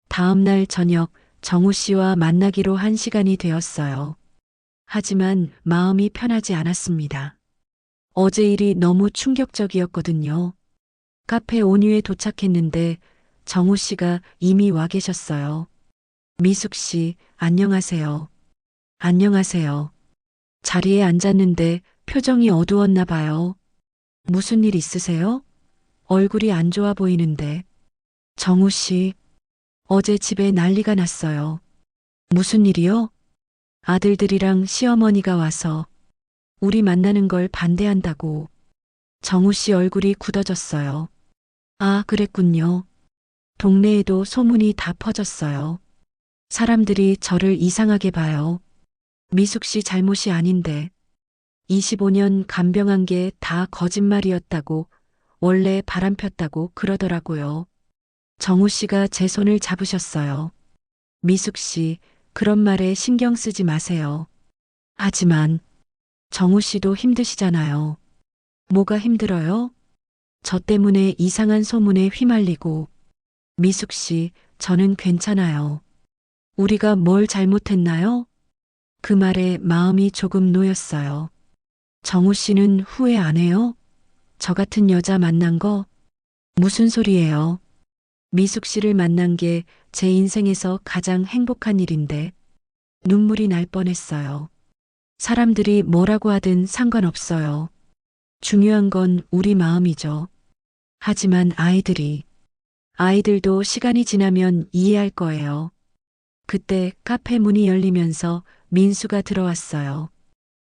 Speaker 1: 다음 날 저녁 정우 씨와 만나기로 한 시간이 되었어요. 하지만 마음이 편하지 않았습니다. 어제 일이 너무 충격적이었거든요. 카페 온유에 도착했는데 정우 씨가 이미 와 계셨어요. 미숙 씨, 안녕하세요. 안녕하세요. 자리에 앉았는데 표정이 어두웠나 봐요. 무슨 일 있으세요? 얼굴이 안 좋아 보이는데. 정우 씨, 어제 집에 난리가 났어요. 무슨 일이요? 아들들이랑 시어머니가 와서 우리 만나는 걸 반대한다고. 정우 씨 얼굴이 굳어졌어요. 아, 그랬군요. 동네에도 소문이 다 퍼졌어요. 사람들이 저를 이상하게 봐요. 미숙 씨 잘못이 아닌데 25년 간병한 게 다 거짓말이었다고 원래 바람폈다고 그러더라고요. 정우 씨가 제 손을 잡으셨어요. 미숙 씨, 그런 말에 신경 쓰지 마세요. 하지만 정우 씨도 힘드시잖아요. 뭐가 힘들어요? 저 때문에 이상한 소문에 휘말리고. 미숙 씨, 저는 괜찮아요. 우리가 뭘 잘못했나요? 그 말에 마음이 조금 놓였어요. 정우 씨는 후회 안 해요? 저 같은 여자 만난 거? 무슨 소리예요? 미숙 씨를 만난 게 제 인생에서 가장 행복한 일인데 눈물이 날 뻔했어요. 사람들이 뭐라고 하든 상관없어요. 중요한 건 우리 마음이죠. 하지만 아이들도 시간이 지나면 이해할 거예요. 그때 카페 문이 열리면서 민수가 들어왔어요.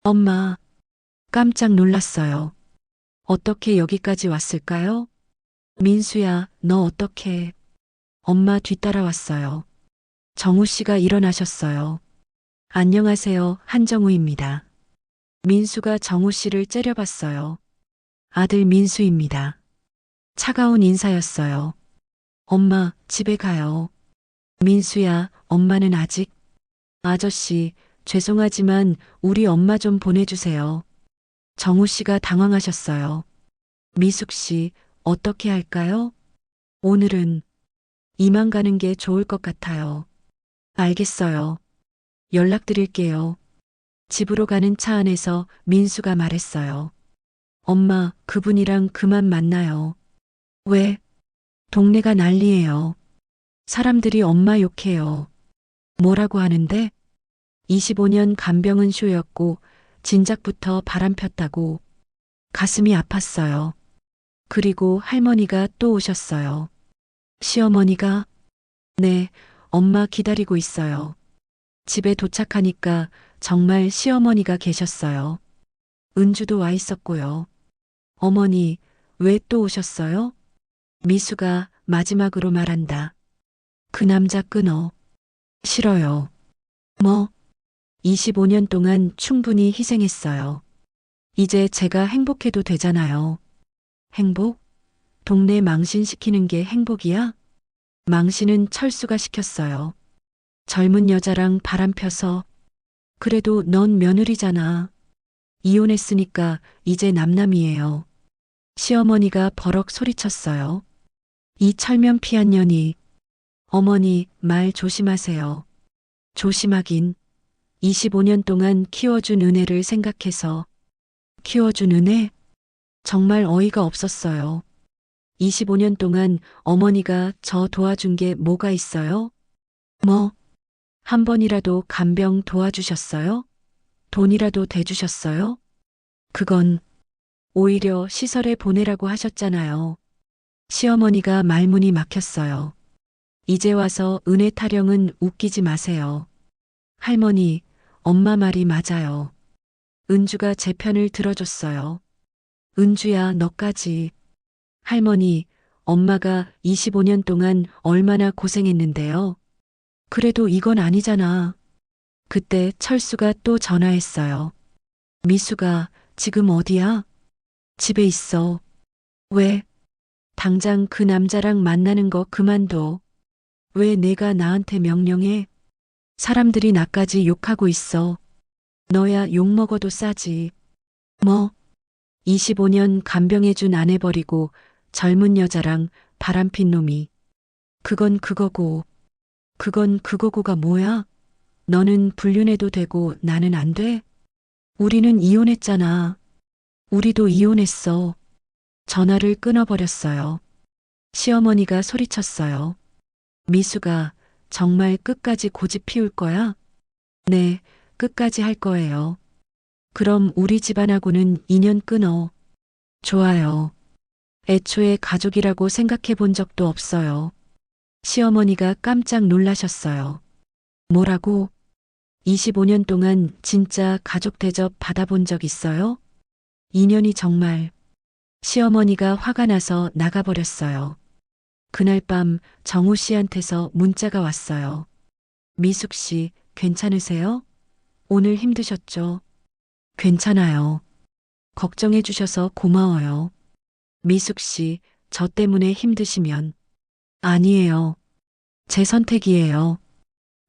Speaker 1: 엄마, 깜짝 놀랐어요. 어떻게 여기까지 왔을까요? 민수야, 너 어떻게? 엄마 뒤따라왔어요. 정우 씨가 일어나셨어요. 안녕하세요, 한정우입니다. 민수가 정우 씨를 째려봤어요. 아들 민수입니다. 차가운 인사였어요. 엄마, 집에 가요. 민수야, 엄마는 아직? 아저씨, 죄송하지만 우리 엄마 좀 보내주세요. 정우 씨가 당황하셨어요. 미숙 씨, 어떻게 할까요? 오늘은 이만 가는 게 좋을 것 같아요. 알겠어요. 연락드릴게요. 집으로 가는 차 안에서 민수가 말했어요. 엄마, 그분이랑 그만 만나요. 왜? 동네가 난리예요. 사람들이 엄마 욕해요. 뭐라고 하는데? 25년 간병은 쇼였고 진작부터 바람 폈다고 가슴이 아팠어요. 그리고 할머니가 또 오셨어요. 시어머니가? 네, 엄마 기다리고 있어요. 집에 도착하니까 정말 시어머니가 계셨어요. 은주도 와 있었고요. 어머니, 왜 또 오셨어요? 미수가 마지막으로 말한다. 그 남자 끊어. 싫어요. 뭐? 25년 동안 충분히 희생했어요. 이제 제가 행복해도 되잖아요. 행복? 동네 망신시키는 게 행복이야? 망신은 철수가 시켰어요. 젊은 여자랑 바람 펴서. 그래도 넌 며느리잖아. 이혼했으니까 이제 남남이에요. 시어머니가 버럭 소리쳤어요. 이 철면 피한 년이. 어머니, 말 조심하세요. 조심하긴. 25년 동안 키워준 은혜를 생각해서. 키워준 은혜? 정말 어이가 없었어요. 25년 동안 어머니가 저 도와준 게 뭐가 있어요? 뭐? 한 번이라도 간병 도와주셨어요? 돈이라도 대주셨어요? 그건 오히려 시설에 보내라고 하셨잖아요. 시어머니가 말문이 막혔어요. 이제 와서 은혜 타령은 웃기지 마세요. 할머니, 엄마 말이 맞아요. 은주가 제 편을 들어줬어요. 은주야, 너까지. 할머니, 엄마가 25년 동안 얼마나 고생했는데요. 그래도 이건 아니잖아. 그때 철수가 또 전화했어요. 미수가 지금 어디야? 집에 있어. 왜? 당장 그 남자랑 만나는 거 그만둬. 왜 내가 나한테 명령해? 사람들이 나까지 욕하고 있어. 너야 욕 먹어도 싸지. 뭐? 25년 간병해준 아내 버리고 젊은 여자랑 바람핀 놈이. 그건 그거고가 뭐야? 너는 불륜해도 되고 나는 안 돼? 우리는 이혼했잖아. 우리도 이혼했어. 전화를 끊어버렸어요. 시어머니가 소리쳤어요. 미수가 정말 끝까지 고집 피울 거야? 네, 끝까지 할 거예요. 그럼 우리 집안하고는 인연 끊어. 좋아요. 애초에 가족이라고 생각해 본 적도 없어요. 시어머니가 깜짝 놀라셨어요. 뭐라고? 25년 동안 진짜 가족 대접 받아본 적 있어요? 인연이 정말. 시어머니가 화가 나서 나가버렸어요. 그날 밤 정우 씨한테서 문자가 왔어요. 미숙 씨, 괜찮으세요? 오늘 힘드셨죠? 괜찮아요. 걱정해 주셔서 고마워요. 미숙 씨, 저 때문에 힘드시면. 아니에요. 제 선택이에요.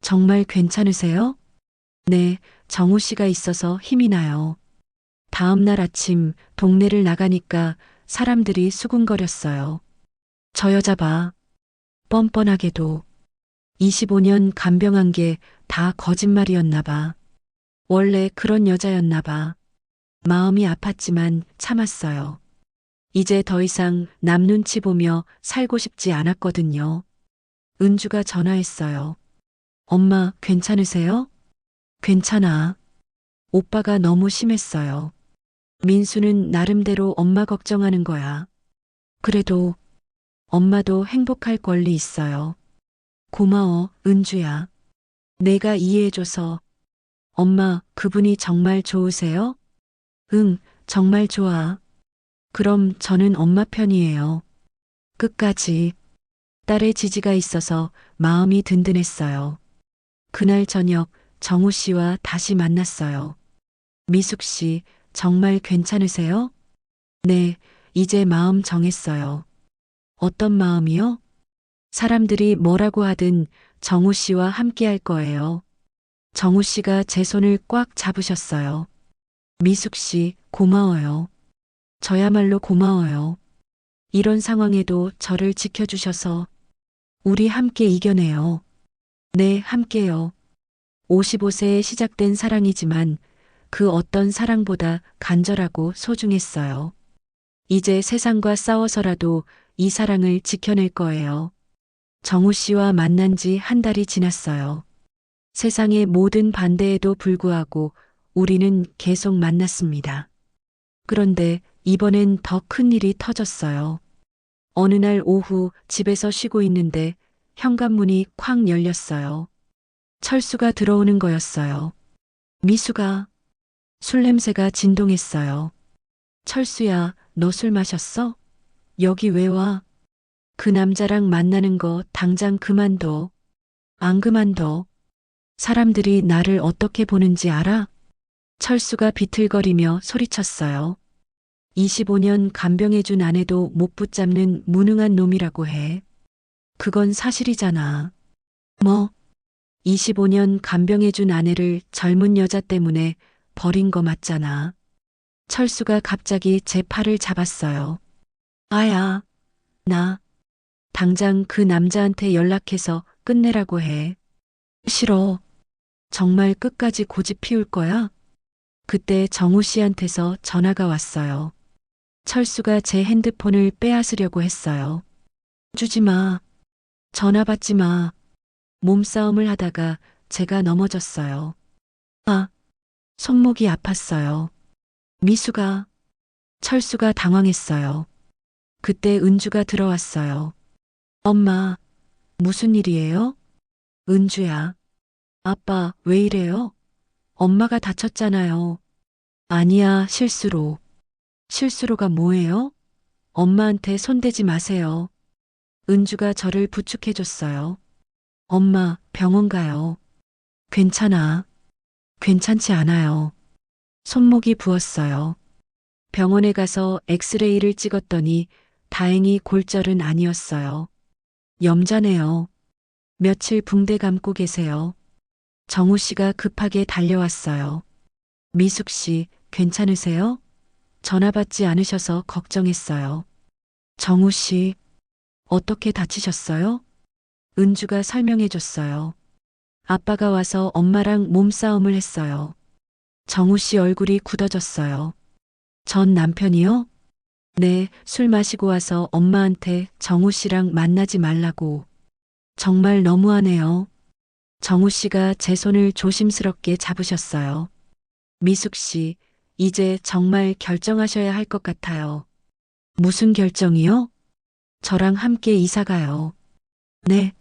Speaker 1: 정말 괜찮으세요? 네, 정우 씨가 있어서 힘이 나요. 다음 날 아침 동네를 나가니까 사람들이 수군거렸어요. 저 여자 봐. 뻔뻔하게도 25년 간병한 게 다 거짓말이었나 봐. 원래 그런 여자였나 봐. 마음이 아팠지만 참았어요. 이제 더 이상 남 눈치 보며 살고 싶지 않았거든요. 은주가 전화했어요. 엄마, 괜찮으세요? 괜찮아. 오빠가 너무 심했어요. 민수는 나름대로 엄마 걱정하는 거야. 그래도 엄마도 행복할 권리 있어요. 고마워, 은주야. 내가 이해해줘서. 엄마, 그분이 정말 좋으세요? 응, 정말 좋아. 그럼 저는 엄마 편이에요. 끝까지. 딸의 지지가 있어서 마음이 든든했어요. 그날 저녁 정우 씨와 다시 만났어요. 미숙 씨, 정말 괜찮으세요? 네, 이제 마음 정했어요. 어떤 마음이요? 사람들이 뭐라고 하든 정우 씨와 함께 할 거예요. 정우 씨가 제 손을 꽉 잡으셨어요. 미숙 씨, 고마워요. 저야말로 고마워요. 이런 상황에도 저를 지켜주셔서 우리 함께 이겨내요. 네, 함께요. 55세에 시작된 사랑이지만 그 어떤 사랑보다 간절하고 소중했어요. 이제 세상과 싸워서라도 이 사랑을 지켜낼 거예요. 정우 씨와 만난 지 한 달이 지났어요. 세상의 모든 반대에도 불구하고 우리는 계속 만났습니다. 그런데 이번엔 더 큰 일이 터졌어요. 어느 날 오후 집에서 쉬고 있는데 현관문이 쾅 열렸어요. 철수가 들어오는 거였어요. 미수가 술 냄새가 진동했어요. 철수야, 너 술 마셨어? 여기 왜 와? 그 남자랑 만나는 거 당장 그만둬. 안 그만둬. 사람들이 나를 어떻게 보는지 알아? 철수가 비틀거리며 소리쳤어요. 25년 간병해준 아내도 못 붙잡는 무능한 놈이라고 해. 그건 사실이잖아. 뭐? 25년 간병해준 아내를 젊은 여자 때문에 버린 거 맞잖아. 철수가 갑자기 제 팔을 잡았어요. 아야, 나 당장 그 남자한테 연락해서 끝내라고 해. 싫어. 정말 끝까지 고집 피울 거야? 그때 정우 씨한테서 전화가 왔어요. 철수가 제 핸드폰을 빼앗으려고 했어요. 주지 마. 전화 받지 마. 몸싸움을 하다가 제가 넘어졌어요. 아, 손목이 아팠어요. 미수가, 철수가 당황했어요. 그때 은주가 들어왔어요. 엄마, 무슨 일이에요? 은주야. 아빠, 왜 이래요? 엄마가 다쳤잖아요. 아니야, 실수로. 실수로가 뭐예요? 엄마한테 손대지 마세요. 은주가 저를 부축해줬어요. 엄마, 병원 가요. 괜찮아. 괜찮지 않아요. 손목이 부었어요. 병원에 가서 엑스레이를 찍었더니 다행히 골절은 아니었어요. 염자네요. 며칠 붕대 감고 계세요. 정우 씨가 급하게 달려왔어요. 미숙 씨, 괜찮으세요? 전화 받지 않으셔서 걱정했어요. 정우 씨, 어떻게 다치셨어요? 은주가 설명해 줬어요. 아빠가 와서 엄마랑 몸싸움을 했어요. 정우 씨 얼굴이 굳어졌어요. 전 남편이요? 네, 술 마시고 와서 엄마한테 정우 씨랑 만나지 말라고. 정말 너무하네요. 정우 씨가 제 손을 조심스럽게 잡으셨어요. 미숙 씨, 이제 정말 결정하셔야 할 것 같아요. 무슨 결정이요? 저랑 함께 이사 가요. 네.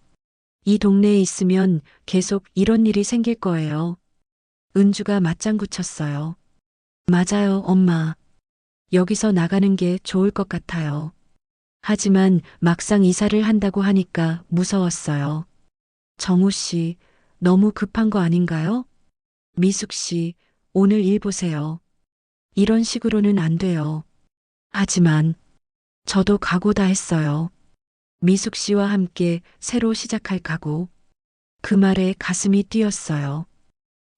Speaker 1: 이 동네에 있으면 계속 이런 일이 생길 거예요. 은주가 맞장구 쳤어요. 맞아요, 엄마. 여기서 나가는 게 좋을 것 같아요. 하지만 막상 이사를 한다고 하니까 무서웠어요. 정우 씨, 너무 급한 거 아닌가요? 미숙 씨, 오늘 일 보세요. 이런 식으로는 안 돼요. 하지만 저도 각오 다 했어요. 미숙 씨와 함께 새로 시작할 각오. 그 말에 가슴이 뛰었어요.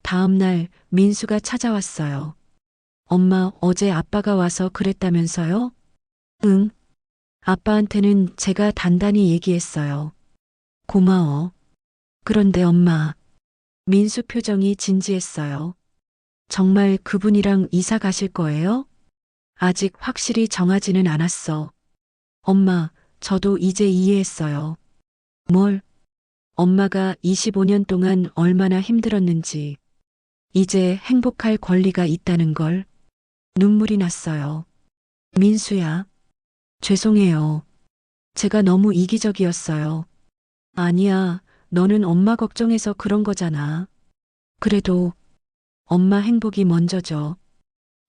Speaker 1: 다음 날 민수가 찾아왔어요. 엄마, 어제 아빠가 와서 그랬다면서요? 응. 아빠한테는 제가 단단히 얘기했어요. 고마워. 그런데 엄마, 민수 표정이 진지했어요. 정말 그분이랑 이사 가실 거예요? 아직 확실히 정하지는 않았어. 엄마, 저도 이제 이해했어요. 뭘? 엄마가 25년 동안 얼마나 힘들었는지, 이제 행복할 권리가 있다는 걸 눈물이 났어요. 민수야, 죄송해요. 제가 너무 이기적이었어요. 아니야, 너는 엄마 걱정해서 그런 거잖아. 그래도 엄마 행복이 먼저죠.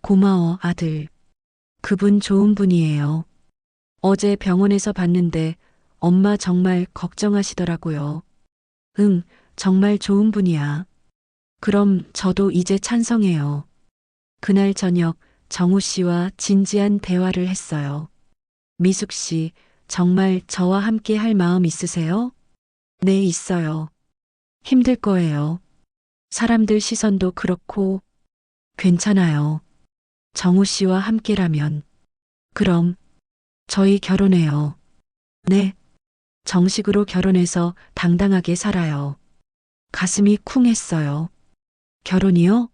Speaker 1: 고마워, 아들. 그분 좋은 분이에요. 어제 병원에서 봤는데 엄마 정말 걱정하시더라고요. 응, 정말 좋은 분이야. 그럼 저도 이제 찬성해요. 그날 저녁 정우 씨와 진지한 대화를 했어요. 미숙 씨, 정말 저와 함께 할 마음 있으세요? 네, 있어요. 힘들 거예요. 사람들 시선도 그렇고, 괜찮아요. 정우 씨와 함께라면. 그럼, 저희 결혼해요. 네, 정식으로 결혼해서 당당하게 살아요. 가슴이 쿵 했어요. 결혼이요?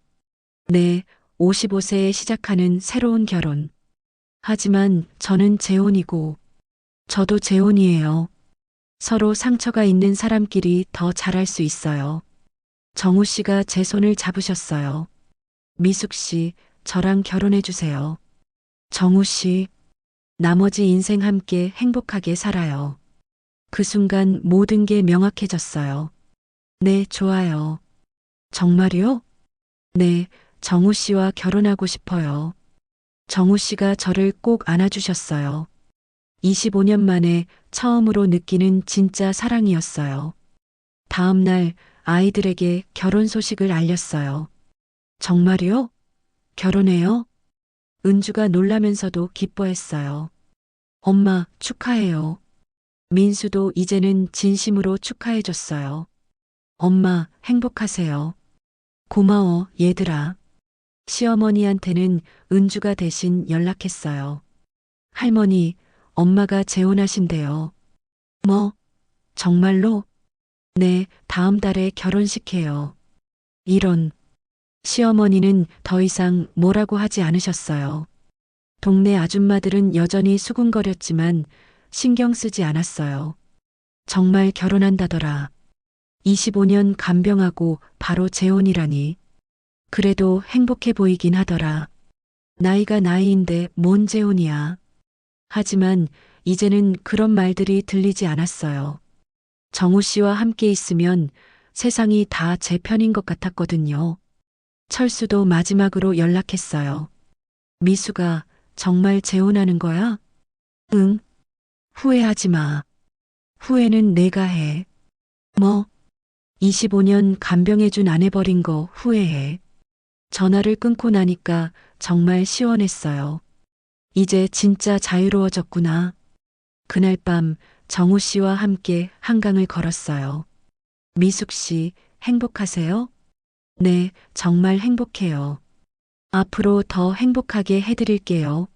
Speaker 1: 네, 55세에 시작하는 새로운 결혼. 하지만 저는 재혼이고, 저도 재혼이에요. 서로 상처가 있는 사람끼리 더 잘할 수 있어요. 정우 씨가 제 손을 잡으셨어요. 미숙 씨, 저랑 결혼해 주세요. 정우 씨, 나머지 인생 함께 행복하게 살아요. 그 순간 모든 게 명확해졌어요. 네, 좋아요. 정말요? 네, 정우 씨와 결혼하고 싶어요. 정우 씨가 저를 꼭 안아주셨어요. 25년 만에 처음으로 느끼는 진짜 사랑이었어요. 다음 날 아이들에게 결혼 소식을 알렸어요. 정말요? 결혼해요? 은주가 놀라면서도 기뻐했어요. 엄마, 축하해요. 민수도 이제는 진심으로 축하해줬어요. 엄마, 행복하세요. 고마워, 얘들아. 시어머니한테는 은주가 대신 연락했어요. 할머니, 엄마가 재혼하신대요. 뭐, 정말로? 네, 다음 달에 결혼식해요. 이런, 시어머니는 더 이상 뭐라고 하지 않으셨어요. 동네 아줌마들은 여전히 수군거렸지만 신경 쓰지 않았어요. 정말 결혼한다더라. 25년 간병하고 바로 재혼이라니. 그래도 행복해 보이긴 하더라. 나이가 나이인데 뭔 재혼이야. 하지만 이제는 그런 말들이 들리지 않았어요. 정우 씨와 함께 있으면 세상이 다 제 편인 것 같았거든요. 철수도 마지막으로 연락했어요. 미수가 정말 재혼하는 거야? 응. 후회하지 마. 후회는 내가 해. 뭐? 25년 간병해준 아내 버린 거 후회해. 전화를 끊고 나니까 정말 시원했어요. 이제 진짜 자유로워졌구나. 그날 밤 정우 씨와 함께 한강을 걸었어요. 미숙 씨, 행복하세요? 네, 정말 행복해요. 앞으로 더 행복하게 해드릴게요.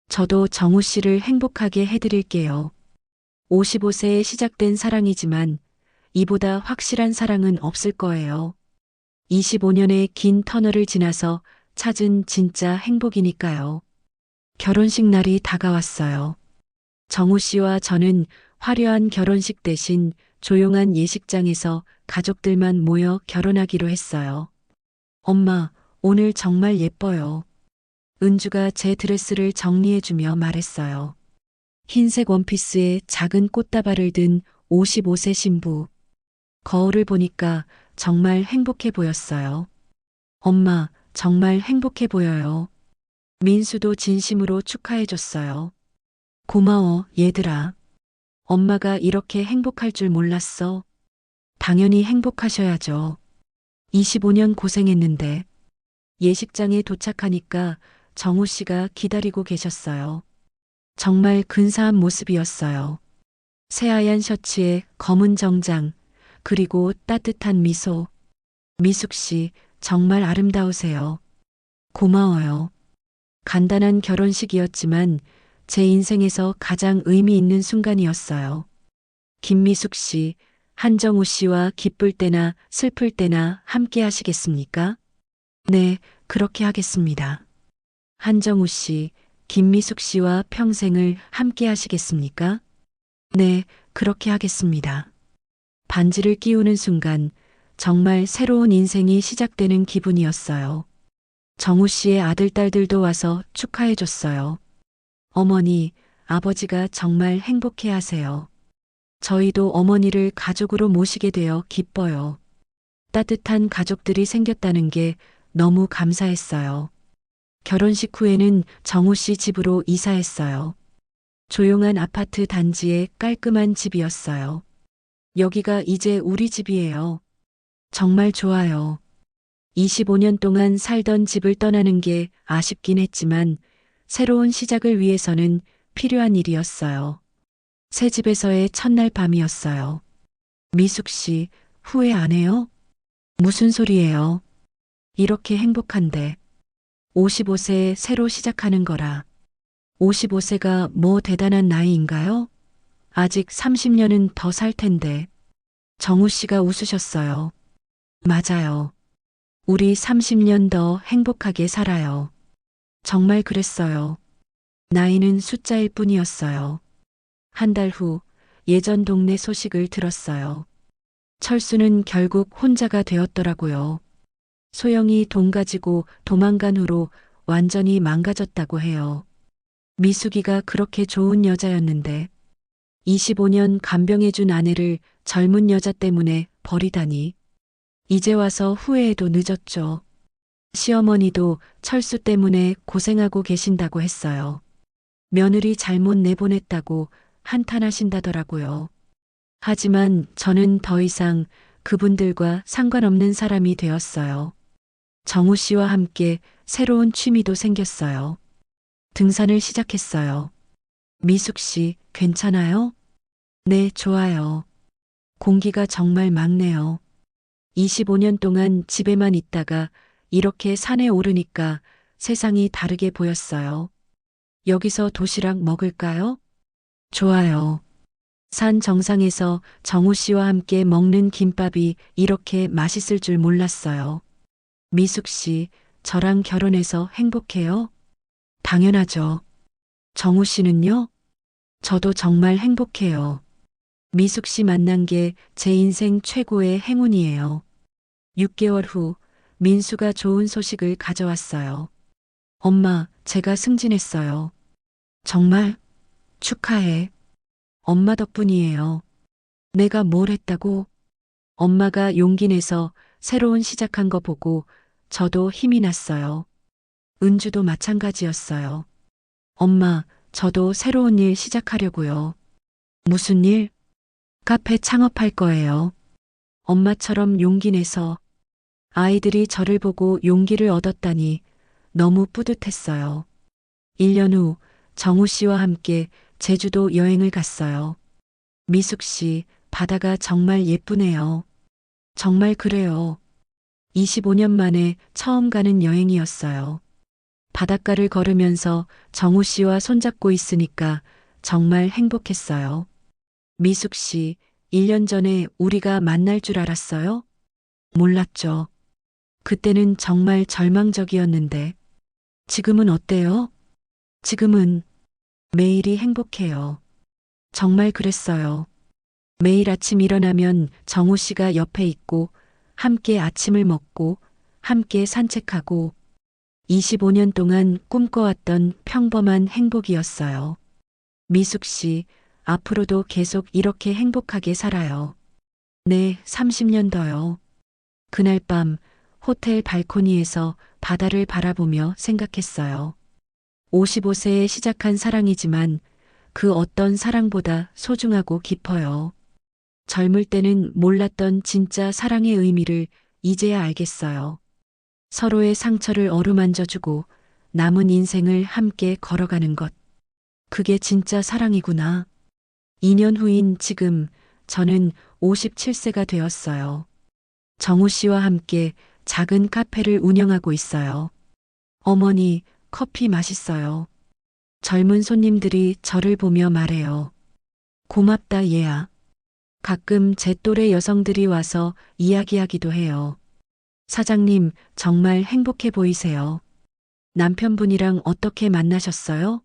Speaker 1: 저도 정우 씨를 행복하게 해드릴게요. 55세에 시작된 사랑이지만 이보다 확실한 사랑은 없을 거예요. 25년의 긴 터널을 지나서 찾은 진짜 행복이니까요. 결혼식 날이 다가왔어요. 정우 씨와 저는 화려한 결혼식 대신 조용한 예식장에서 가족들만 모여 결혼하기로 했어요. 엄마, 오늘 정말 예뻐요. 은주가 제 드레스를 정리해주며 말했어요. 흰색 원피스에 작은 꽃다발을 든 55세 신부. 거울을 보니까 정말 행복해 보였어요. 엄마, 정말 행복해 보여요. 민수도 진심으로 축하해줬어요. 고마워, 얘들아. 엄마가 이렇게 행복할 줄 몰랐어. 당연히 행복하셔야죠. 25년 고생했는데. 예식장에 도착하니까 정우 씨가 기다리고 계셨어요. 정말 근사한 모습이었어요. 새하얀 셔츠에 검은 정장, 그리고 따뜻한 미소. 미숙 씨, 정말 아름다우세요. 고마워요. 간단한 결혼식이었지만 제 인생에서 가장 의미 있는 순간이었어요. 김미숙 씨, 한정우 씨와 기쁠 때나 슬플 때나 함께 하시겠습니까? 네, 그렇게 하겠습니다. 한정우 씨, 김미숙 씨와 평생을 함께 하시겠습니까? 네, 그렇게 하겠습니다. 반지를 끼우는 순간 정말 새로운 인생이 시작되는 기분이었어요. 정우 씨의 아들, 딸들도 와서 축하해 줬어요. 어머니, 아버지가 정말 행복해 하세요. 저희도 어머니를 가족으로 모시게 되어 기뻐요. 따뜻한 가족들이 생겼다는 게 너무 감사했어요. 결혼식 후에는 정우 씨 집으로 이사했어요. 조용한 아파트 단지의 깔끔한 집이었어요. 여기가 이제 우리 집이에요. 정말 좋아요. 25년 동안 살던 집을 떠나는 게 아쉽긴 했지만 새로운 시작을 위해서는 필요한 일이었어요. 새 집에서의 첫날 밤이었어요. 미숙 씨, 후회 안 해요? 무슨 소리예요? 이렇게 행복한데. 55세에 새로 시작하는 거라. 55세가 뭐 대단한 나이인가요? 아직 30년은 더 살 텐데. 정우 씨가 웃으셨어요. 맞아요. 우리 30년 더 행복하게 살아요. 정말 그랬어요. 나이는 숫자일 뿐이었어요. 한 달 후 예전 동네 소식을 들었어요. 철수는 결국 혼자가 되었더라고요. 소영이 돈 가지고 도망간 후로 완전히 망가졌다고 해요. 미숙이가 그렇게 좋은 여자였는데 25년 간병해준 아내를 젊은 여자 때문에 버리다니. 이제 와서 후회해도 늦었죠. 시어머니도 철수 때문에 고생하고 계신다고 했어요. 며느리 잘못 내보냈다고 한탄하신다더라고요. 하지만 저는 더 이상 그분들과 상관없는 사람이 되었어요. 정우 씨와 함께 새로운 취미도 생겼어요. 등산을 시작했어요. 미숙 씨, 괜찮아요? 네, 좋아요. 공기가 정말 맑네요. 25년 동안 집에만 있다가 이렇게 산에 오르니까 세상이 다르게 보였어요. 여기서 도시락 먹을까요? 좋아요. 산 정상에서 정우 씨와 함께 먹는 김밥이 이렇게 맛있을 줄 몰랐어요. 미숙 씨, 저랑 결혼해서 행복해요? 당연하죠. 정우 씨는요? 저도 정말 행복해요. 미숙 씨 만난 게 제 인생 최고의 행운이에요. 6개월 후 민수가 좋은 소식을 가져왔어요. 엄마, 제가 승진했어요. 정말 축하해. 엄마 덕분이에요. 내가 뭘 했다고? 엄마가 용기 내서 새로운 시작한 거 보고 저도 힘이 났어요. 은주도 마찬가지였어요. 엄마, 저도 새로운 일 시작하려고요. 무슨 일? 카페 창업할 거예요. 엄마처럼 용기 내서. 아이들이 저를 보고 용기를 얻었다니 너무 뿌듯했어요. 1년 후 정우 씨와 함께 제주도 여행을 갔어요. 미숙 씨, 바다가 정말 예쁘네요. 정말 그래요. 25년 만에 처음 가는 여행이었어요. 바닷가를 걸으면서 정우 씨와 손잡고 있으니까 정말 행복했어요. 미숙 씨, 1년 전에 우리가 만날 줄 알았어요? 몰랐죠. 그때는 정말 절망적이었는데, 지금은 어때요? 지금은 매일이 행복해요. 정말 그랬어요. 매일 아침 일어나면 정우 씨가 옆에 있고, 함께 아침을 먹고, 함께 산책하고, 25년 동안 꿈꿔왔던 평범한 행복이었어요. 미숙 씨, 앞으로도 계속 이렇게 행복하게 살아요. 네, 30년 더요. 그날 밤 호텔 발코니에서 바다를 바라보며 생각했어요. 55세에 시작한 사랑이지만 그 어떤 사랑보다 소중하고 깊어요. 젊을 때는 몰랐던 진짜 사랑의 의미를 이제야 알겠어요. 서로의 상처를 어루만져주고 남은 인생을 함께 걸어가는 것. 그게 진짜 사랑이구나. 2년 후인 지금 저는 57세가 되었어요. 정우 씨와 함께 작은 카페를 운영하고 있어요. 어머니, 커피 맛있어요. 젊은 손님들이 저를 보며 말해요. 고맙다, 얘야. 가끔 제 또래 여성들이 와서 이야기하기도 해요. 사장님, 정말 행복해 보이세요. 남편분이랑 어떻게 만나셨어요?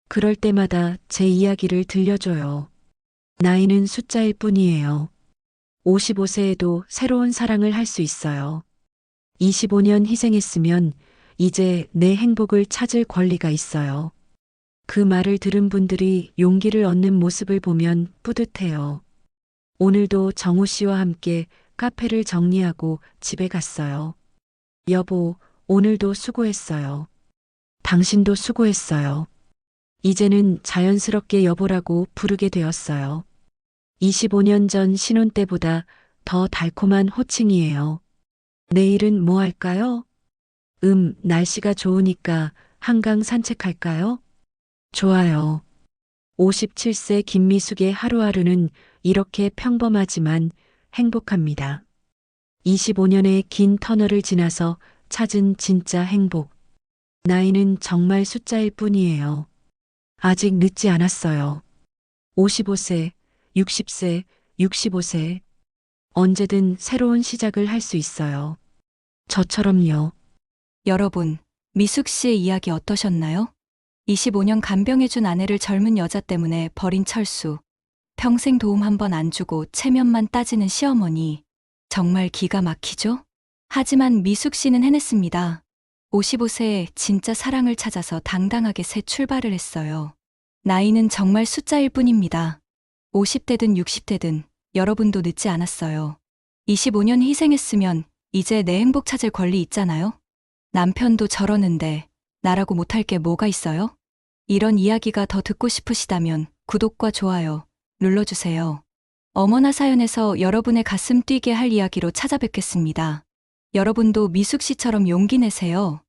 Speaker 1: 그럴 때마다 제 이야기를 들려줘요. 나이는 숫자일 뿐이에요. 55세에도 새로운 사랑을 할 수 있어요. 25년 희생했으면 이제 내 행복을 찾을 권리가 있어요. 그 말을 들은 분들이 용기를 얻는 모습을 보면 뿌듯해요. 오늘도 정우 씨와 함께 카페를 정리하고 집에 갔어요. 여보, 오늘도 수고했어요. 당신도 수고했어요. 이제는 자연스럽게 여보라고 부르게 되었어요. 25년 전 신혼 때보다 더 달콤한 호칭이에요. 내일은 뭐 할까요? 날씨가 좋으니까 한강 산책할까요? 좋아요. 57세 김미숙의 하루하루는 이렇게 평범하지만 행복합니다. 25년의 긴 터널을 지나서 찾은 진짜 행복. 나이는 정말 숫자일 뿐이에요. 아직 늦지 않았어요. 55세, 60세, 65세. 언제든 새로운 시작을 할 수 있어요. 저처럼요.
Speaker 2: 여러분, 미숙 씨의 이야기 어떠셨나요? 25년 간병해준 아내를 젊은 여자 때문에 버린 철수. 평생 도움 한 번 안 주고 체면만 따지는 시어머니. 정말 기가 막히죠? 하지만 미숙 씨는 해냈습니다. 55세에 진짜 사랑을 찾아서 당당하게 새 출발을 했어요. 나이는 정말 숫자일 뿐입니다. 50대든 60대든 여러분도 늦지 않았어요. 25년 희생했으면 이제 내 행복 찾을 권리 있잖아요? 남편도 저러는데 나라고 못할 게 뭐가 있어요? 이런 이야기가 더 듣고 싶으시다면 구독과 좋아요 눌러주세요. 어머나 사연에서 여러분의 가슴 뛰게 할 이야기로 찾아뵙겠습니다. 여러분도 미숙 씨처럼 용기 내세요.